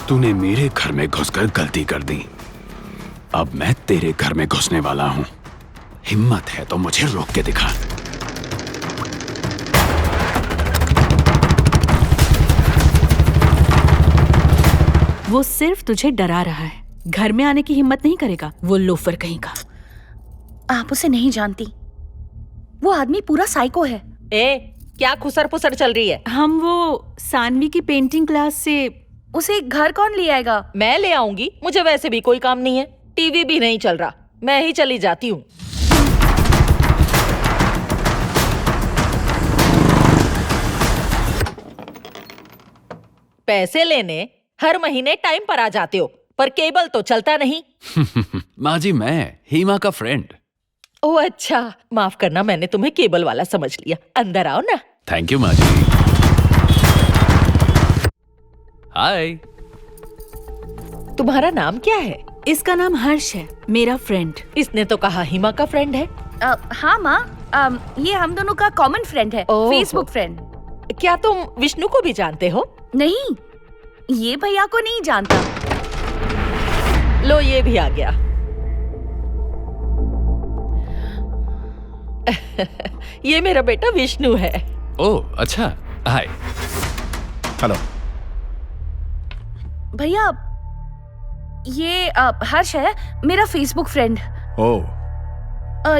तूने मेरे घर में घुसकर गलती कर दी, अब मैं तेरे घर में घुसने वाला हूँ। हिम्मत है तो मुझे रोक के दिखा। वो सिर्फ तुझे डरा रहा है, घर में आने की हिम्मत नहीं करेगा, वो लोफर कहीं का। आप उसे नहीं जानती, वो आदमी पूरा साइको है। क्या खुसर पुसर चल रही है? हम वो सानवी की पेंटिंग क्लास से। उसे घर कौन ले आएगा? मैं ले आऊंगी, मुझे वैसे भी कोई काम नहीं है, टीवी भी नहीं चल रहा, मैं ही चली जाती हूँ। पैसे लेने हर महीने टाइम पर आ जाते हो, पर केबल तो चलता नहीं। माँ जी, मैं हीमा का फ्रेंड। ओह अच्छा, माफ करना, मैंने तुम्हें केबल वाला समझ लिया। अंदर आओ ना। थैंक यू माँ जी। हाय। तुम्हारा नाम क्या है? इसका नाम हर्ष है, मेरा फ्रेंड। इसने तो कहा हिमा का फ्रेंड है। हाँ माँ, ये हम दोनों का कॉमन फ्रेंड है, फेसबुक फ्रेंड। क्या तुम विष्णु को भी जानते हो? नहीं, ये भैया को नहीं जानता। लो ये भी आ गया। ये मेरा बेटा विष्णु है। ओह अच्छा, हाय। हेलो भैया, ये हर्ष है, मेरा फेसबुक फ्रेंड। ओह।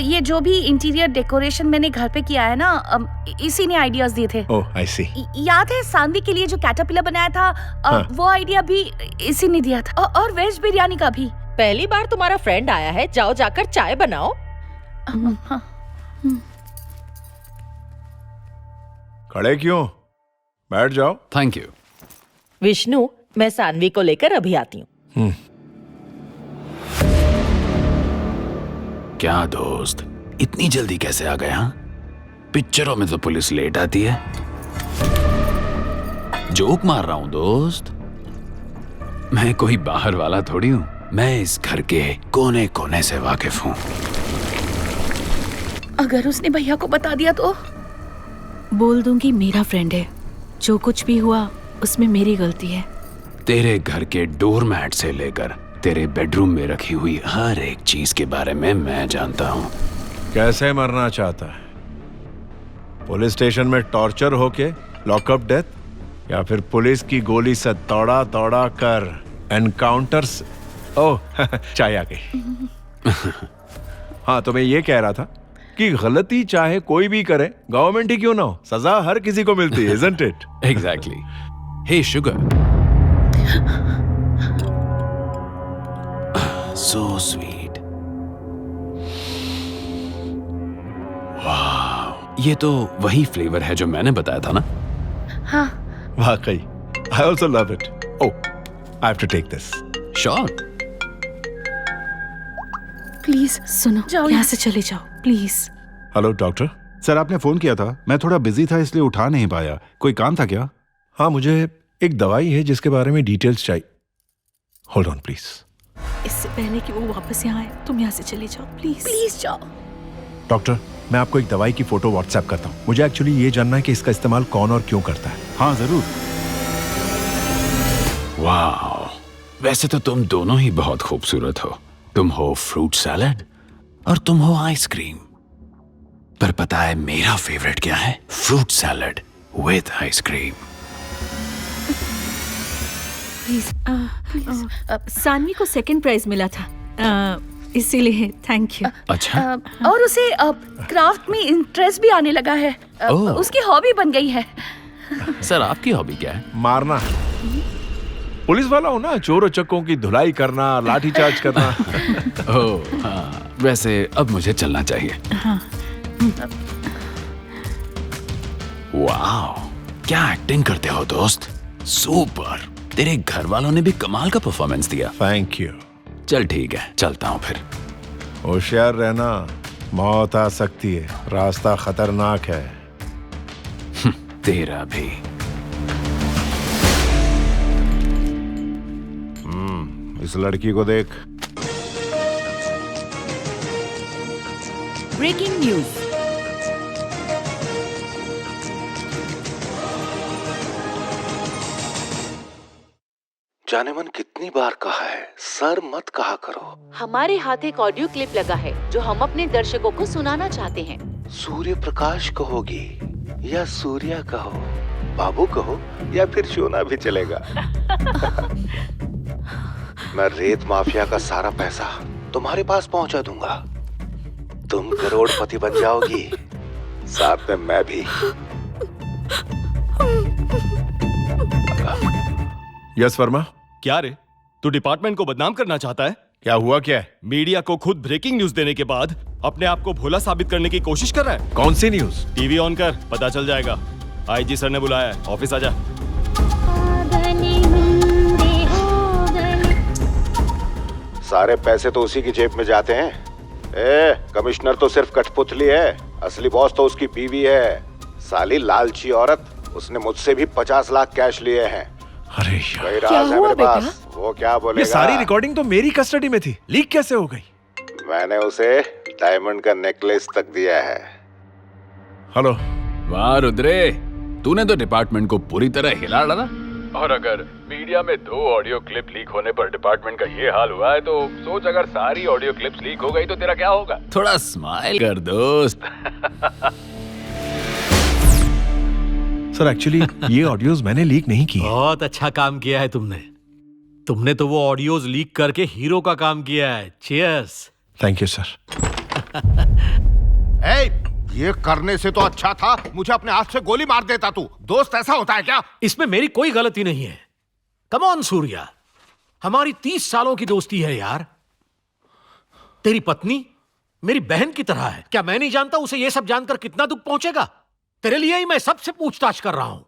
ये जो भी इंटीरियर डेकोरेशन मैंने घर पे किया है ना, इसी ने आइडियाज दिए थे। ओह आई सी। याद है सानवी के लिए जो कैटरपिलर बनाया था? हाँ। वो आइडिया भी इसी ने दिया था, और वेज बिरयानी का भी। पहली बार तुम्हारा फ्रेंड आया है, जाओ जाकर चाय बनाओ। खड़े क्यों? बैठ जाओ। Thank you. विष्णु, मैं सानवी को लेकर अभी आती हूँ। क्या दोस्त, इतनी जल्दी कैसे आ गया? पिक्चरों में तो पुलिस लेट आती है। जोक मार रहा हूं दोस्त, मैं कोई बाहर वाला थोड़ी हूं, मैं इस घर के कोने कोने से वाकिफ हूं। अगर उसने भैया को बता दिया तो? बोल दूंगी मेरा फ्रेंड है, जो कुछ भी हुआ उसमें मेरी गलती है। तेरे घर के डोरमैट से लेकर तेरे बेडरूम में रखी हुई हर एक चीज के बारे में मैं जानता हूं। कैसे मरना चाहता है? पुलिस स्टेशन में टॉर्चर होके लॉकअप डेथ, या फिर पुलिस की गोली से तोड़ा तोड़ा कर एनकाउंटर से? ओह चाय आ गई। हाँ, तो मैं ये कह रहा था कि गलती चाहे कोई भी करे, गवर्नमेंट ही क्यों ना हो, सजा हर किसी को मिलती है, isn't it? Exactly. Hey sugar, so sweet. ये तो वही फ्लेवर है जो मैंने बताया था ना? हाँ। वाकई I also love it. Oh, I have to take this. Sure. Please सुनो, जाओ यहाँ से चले जाओ प्लीज। Hello doctor. सर आपने फोन किया था, मैं थोड़ा बिजी था इसलिए उठा नहीं पाया। कोई काम था क्या? हाँ, मुझे एक दवाई है जिसके बारे में डिटेल्स चाहिए। Hold on please. इससे पहले कि वो वापस यहाँ आए, तुम यहाँ से चले जाओ प्लीज। प्लीज जाओ। डॉक्टर, मैं आपको एक दवाई की फोटो व्हाट्सएप करता हूँ। मुझे एक्चुअली ये जानना है कि इसका इस्तेमाल कौन और क्यों करता है। हाँ जरूर। वाह, वैसे तो तुम दोनों ही बहुत खूबसूरत हो। तुम हो फ्रूट सैलेड और तुम हो आइसक्रीम। पर पता है मेरा फेवरेट क्या है? Fruit salad with ice cream. Sanvi को सेकंड प्राइज मिला था, इसीलिए थैंक यू। अच्छा। और उसे क्राफ्ट में इंटरेस्ट भी आने लगा है। उसकी हॉबी बन गई है। सर आपकी हॉबी क्या है? मारना। पुलिस वाला हो ना, चोर चक्कों की धुलाई करना, लाठीचार्ज करना। ओह हाँ, वैसे अब मुझे चलना चाहिए। हाँ। वाह, क्या एक्टिंग करते हो दोस्त, सुपर। तेरे घर वालों ने भी कमाल का परफॉर्मेंस दिया। Thank you. चल ठीक है, चलता हूँ फिर। होशियार रहना, मौत आ सकती है, रास्ता खतरनाक है। तेरा भी। इस लड़की को देख। Breaking news. जाने मन कितनी बार कहा है, सर मत कहा करो। हमारे हाथ एक ऑडियो क्लिप लगा है जो हम अपने दर्शकों को सुनाना चाहते हैं। सूर्य प्रकाश कहोगी या सूर्या कहो, बाबू कहो या फिर सोना भी चलेगा। मैं रेत माफिया का सारा पैसा तुम्हारे पास पहुंचा दूंगा। तुम करोड़पति बन जाओगी, साथ में मैं भी। यस वर्मा। क्या रे, तू डिपार्टमेंट को बदनाम करना चाहता है? क्या हुआ क्या है? मीडिया को खुद ब्रेकिंग न्यूज देने के बाद अपने आप को भोला साबित करने की कोशिश कर रहा है। कौन सी न्यूज? टीवी ऑन कर, पता चल जाएगा। आईजी सर ने बुलाया है, ऑफिस आजा। सारे पैसे तो उसी की जेब में जाते हैं। कमिश्नर तो सिर्फ कठपुतली है, असली बॉस तो उसकी बीवी है। साली लालची औरत, उसने मुझसे भी 50 लाख कैश लिए हैं। अरे यार, क्या हुआ बेटा? वो क्या बोलेगा? ये सारी रिकॉर्डिंग तो मेरी कस्टडी में थी, लीक कैसे हो गई? मैंने उसे डायमंड का नेकलेस तक दिया है। हेलो। वाह रुद्रे, तूने तो डिपार्टमेंट को पूरी तरह हिला डाला। और अगर मीडिया में 2 ऑडियो क्लिप लीक होने पर डिपार्टमेंट का ये हाल हुआ है, तो सोच अगर सारी ऑडियो क्लिप्स लीक हो गई तो तेरा क्या होगा? थोड़ा स्माइल कर दोस्त। सर एक्चुअली ये ऑडियोज मैंने लीक नहीं की। बहुत अच्छा काम किया है तुमने तो वो ऑडियोज लीक करके हीरो का काम किया है। चीयर्स। Thank you sir. ये करने से तो अच्छा था मुझे अपने हाथ से गोली मार देता तू। दोस्त ऐसा होता है क्या? इसमें मेरी कोई गलती नहीं है। कम ऑन सूर्या, हमारी 30 सालों की दोस्ती है यार। तेरी पत्नी मेरी बहन की तरह है। क्या मैं नहीं जानता उसे ये सब जानकर कितना दुख पहुंचेगा? तेरे लिए ही मैं सबसे पूछताछ कर रहा हूं।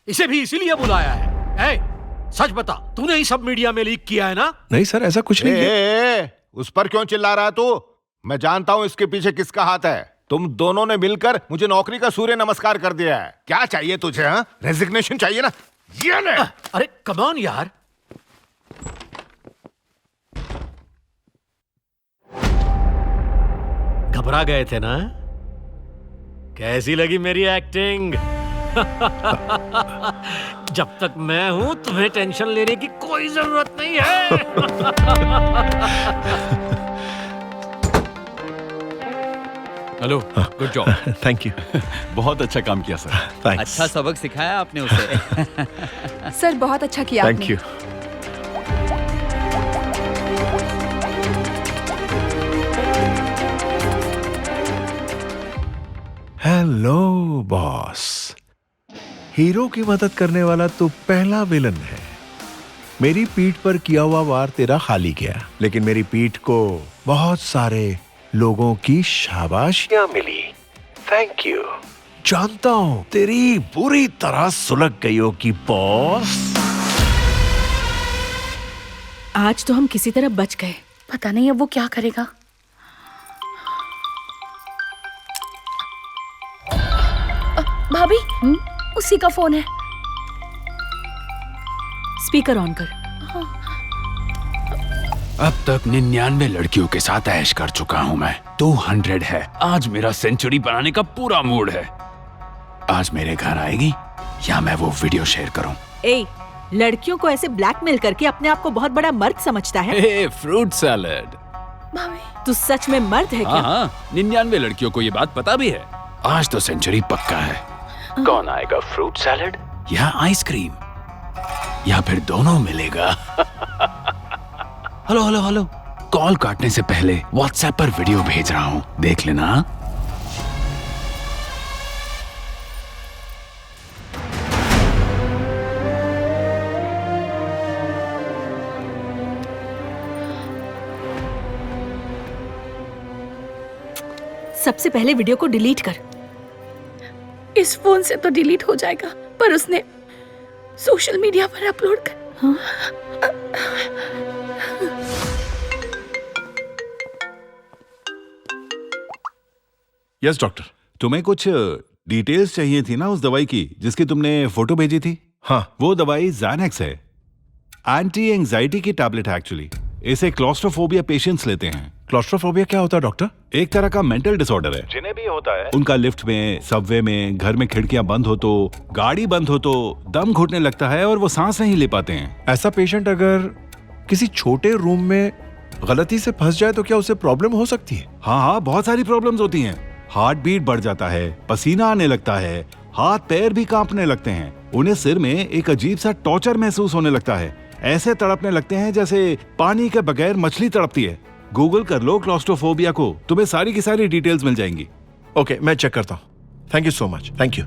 इसे भी इसीलिए बुलाया है। सच बता, तूने ही सब मीडिया में लीक किया है ना? नहीं सर, ऐसा कुछ नहीं है। उस पर क्यों चिल्ला रहा है तू? मैं जानता हूं इसके पीछे किसका हाथ है। तुम दोनों ने मिलकर मुझे नौकरी का सूर्य नमस्कार कर दिया है। क्या चाहिए तुझे? हाँ, रेजिग्नेशन चाहिए ना? ये ले। अरे कम ऑन यार। घबरा गए थे ना? कैसी लगी मेरी एक्टिंग? जब तक मैं हूं तुम्हें टेंशन लेने की कोई जरूरत नहीं है। Hello, good job. Thank you. बहुत अच्छा काम किया सर। अच्छा सबक सिखाया आपने उसे। सर बहुत अच्छा किया thank you. Hello boss. Hero की मदद करने वाला तो पहला विलन है। मेरी पीठ पर किया हुआ वार तेरा खाली गया, लेकिन मेरी पीठ को बहुत सारे लोगों की शाबाशियां मिली। Thank you. जानता हूं तेरी बुरी तरह सुलग गई होगी बॉस। आज तो हम किसी तरह बच गए। पता नहीं अब वो क्या करेगा। भाभी, उसी का फोन है। स्पीकर ऑन कर। अब तक 99 लड़कियों के साथ ऐश कर चुका हूं मैं। 200 है। आज मेरा सेंचुरी बनाने का पूरा मूड है। आज मेरे घर आएगी या मैं वो वीडियो शेयर करूं? ए, लड़कियों को ऐसे ब्लैकमेल करके अपने आप को बहुत बड़ा मर्द समझता है? Fruit salad. तू सच में मर्द है क्या? हाँ, 99 लड़कियों को ये बात पता भी है। आज तो सेंचुरी पक्का है। कौन आएगा, फ्रूट सैलेड या आइसक्रीम, या फिर दोनों मिलेगा? हेलो हेलो हेलो, कॉल काटने से पहले व्हाट्सएप पर वीडियो भेज रहा हूं, देख लेना। सबसे पहले वीडियो को डिलीट कर। इस फोन से तो डिलीट हो जाएगा, पर उसने सोशल मीडिया पर अपलोड कर। हाँ? Yes doctor. तुम्हें कुछ डिटेल्स चाहिए थी ना उस दवाई की जिसकी तुमने फोटो भेजी थी? हाँ, वो दवाई ज़ैनेक्स है। एंटी एंजाइटी की टैबलेट है एक्चुअली। इसे क्लॉस्ट्रोफोबिया पेशेंट्स लेते हैं। क्लॉस्ट्रोफोबिया क्या होता है डॉक्टर? एक तरह का मेंटल डिसऑर्डर है। जिन्हें भी होता है उनका लिफ्ट में, सबवे में, घर में खिड़कियां बंद हो तो, गाड़ी बंद हो तो दम घुटने लगता है और वो सांस नहीं ले पाते हैं। ऐसा पेशेंट अगर किसी छोटे रूम में गलती से फंस जाए तो क्या उसे प्रॉब्लम हो सकती है? हाँ हाँ, बहुत सारी प्रॉब्लम्स होती हैं। हार्ट बीट बढ़ जाता है, पसीना आने लगता है, हाथ पैर भी कांपने लगते हैं। उन्हें सिर में एक अजीब सा टॉर्चर महसूस होने लगता है। ऐसे तड़पने लगते हैं जैसे पानी के बगैर मछली तड़पती है। गूगल कर लो क्लॉस्ट्रोफोबिया को, तुम्हें सारी की सारी डिटेल्स मिल जाएंगी। ओके, मैं चेक करता हूँ। Thank you so much. Thank you.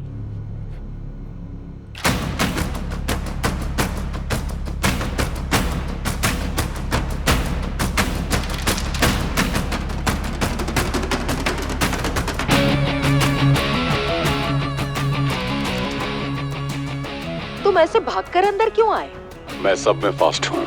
तुम ऐसे भागकर अंदर क्यों आए? मैं सब में फास्ट हूँ।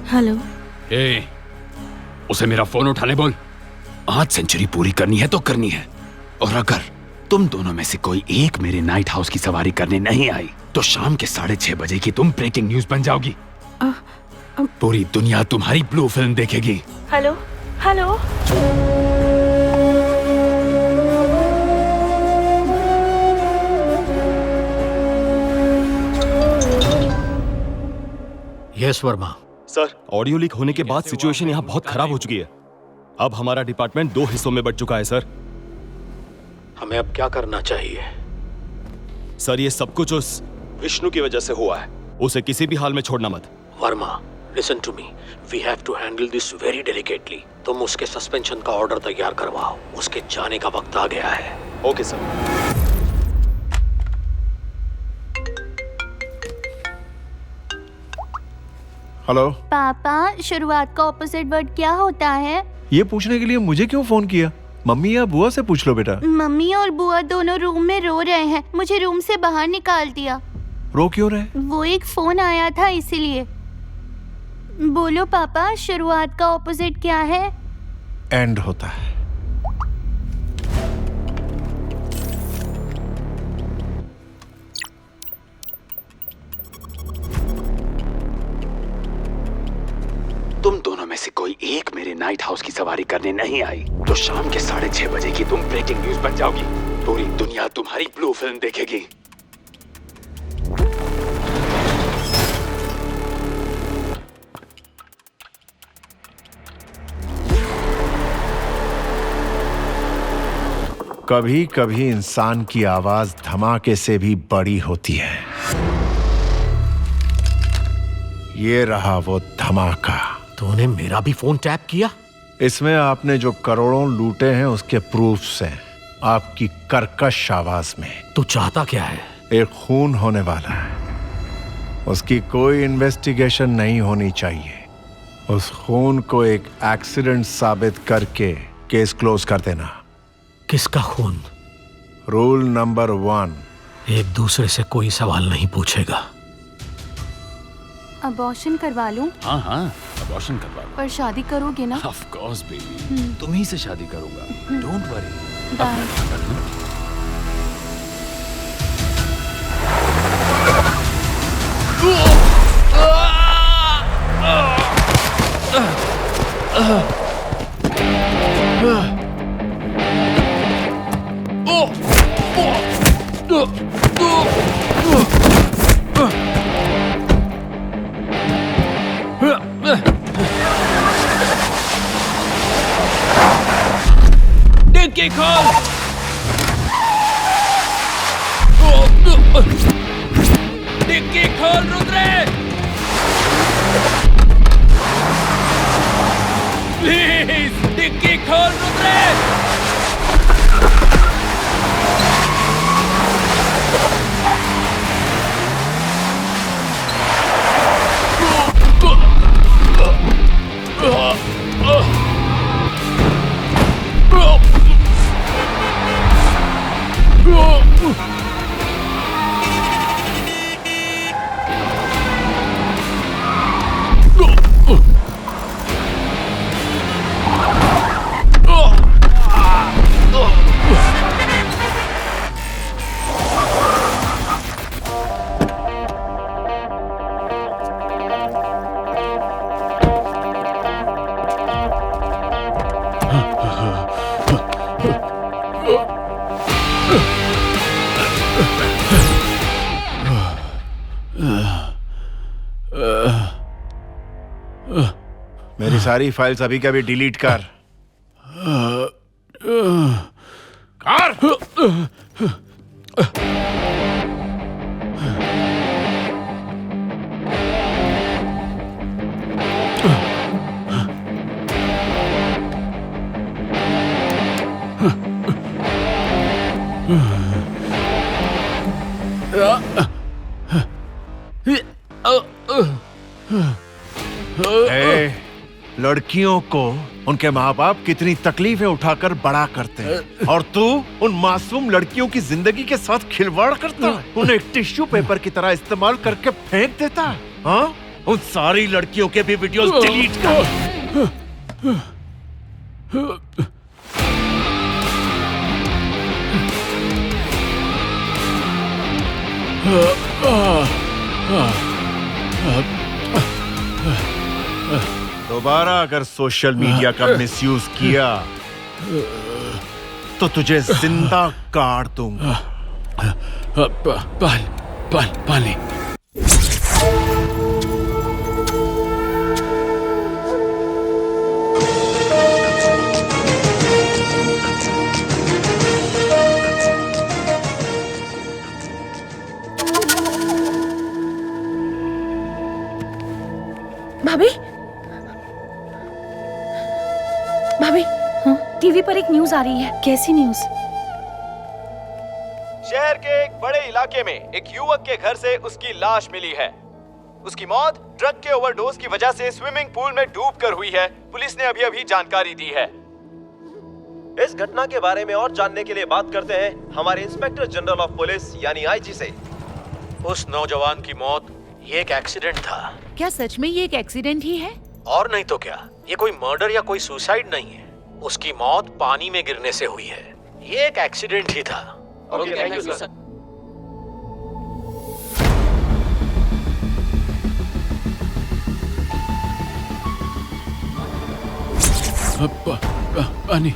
हेलो। ए, उसे मेरा फोन उठाने बोल। आज सेंचुरी पूरी करनी है तो करनी है, और अगर तुम दोनों में से कोई एक मेरे नाइट हाउस की सवारी करने नहीं आई तो शाम के 6:30 बजे की तुम ब्रेकिंग न्यूज बन जाओगी। पूरी दुनिया तुम्हारी ब्लू फिल्म देखेगी। Hello hello. Yes Verma. Sir, audio leak होने के बाद सिचुएशन यहाँ बहुत खराब हो चुकी है। अब हमारा डिपार्टमेंट 2 हिस्सों में बंट चुका है सर। हमें अब क्या करना चाहिए? सर, ये सब कुछ उस विष्णु की वजह से हुआ है। उसे किसी भी हाल में छोड़ना मत। Verma, listen to me. We have to handle this very delicately. तुम उसके सस्पेंशन का ऑर्डर तैयार करवाओ। उसके जाने का वक्त आ गया है। Okay sir. हेलो पापा, शुरुआत का ऑपोजिट वर्ड क्या होता है? ये पूछने के लिए मुझे क्यों फोन किया? मम्मी या बुआ से पूछ लो बेटा। मम्मी और बुआ दोनों रूम में रो रहे हैं। मुझे रूम से बाहर निकाल दिया। रो क्यों रहे? वो एक फोन आया था इसीलिए। बोलो पापा, शुरुआत का ऑपोजिट क्या है? एंड होता है। तुम दोनों में से कोई एक मेरे नाइट हाउस की सवारी करने नहीं आई तो शाम के 6:30 बजे की तुम ब्रेकिंग न्यूज बन जाओगी। पूरी दुनिया तुम्हारी ब्लू फिल्म देखेगी। कभी कभी इंसान की आवाज धमाके से भी बड़ी होती है। ये रहा वो धमाका। तूने मेरा भी फोन टैप किया? इसमें आपने जो करोड़ों लूटे हैं उसके प्रूफ्स हैं, आपकी कर्कश आवाज में। तू चाहता क्या है? एक खून होने वाला है, उसकी कोई इन्वेस्टिगेशन नहीं होनी चाहिए। उस खून को एक एक्सीडेंट साबित करके केस क्लोज कर देना। किसका खून? रूल नंबर 1, एक दूसरे से कोई सवाल नहीं पूछेगा। अबॉर्शन करवा लूं? हाँ हाँ, अबॉर्शन करवा लो। पर शादी करोगे ना? ऑफ कोर्स बेबी, तुम ही से शादी करूंगा, डोंट वरी। बाय। डिक्की खोल! डिक्की खोल रुद्रे! प्लीज डिक्की खोल रुद्रे! मेरी सारी फाइल्स अभी के अभी डिलीट कर। ए, लड़कियों को उनके माँ बाप कितनी तकलीफें उठाकर बड़ा करते हैं और तू उन मासूम लड़कियों की जिंदगी के साथ खिलवाड़ करता है, उन्हें एक टिश्यू पेपर की तरह इस्तेमाल करके फेंक देता है। हाँ? उन सारी लड़कियों के भी वीडियोस डिलीट कर। दोबारा अगर सोशल मीडिया का मिसयूज किया तो तुझे जिंदा काट दूंगा। पानी। भाभी, भाभी, टीवी पर एक न्यूज आ रही है। कैसी न्यूज? शहर के एक बड़े इलाके में एक युवक के घर से उसकी लाश मिली है। उसकी मौत ड्रग के ओवरडोज की वजह से स्विमिंग पूल में डूबकर हुई है। पुलिस ने अभी जानकारी दी है। इस घटना के बारे में और जानने के लिए बात करते हैं हमारे इंस्पेक्टर जनरल ऑफ पुलिस यानी आईजी से। उस नौजवान की मौत ये एक एक्सीडेंट था। क्या सच में ये एक एक्सीडेंट ही है? और नहीं तो क्या, ये कोई मर्डर या कोई सुसाइड नहीं है। उसकी मौत पानी में गिरने से हुई है। ये एक एक्सीडेंट ही था। Okay, thank you sir. पानी।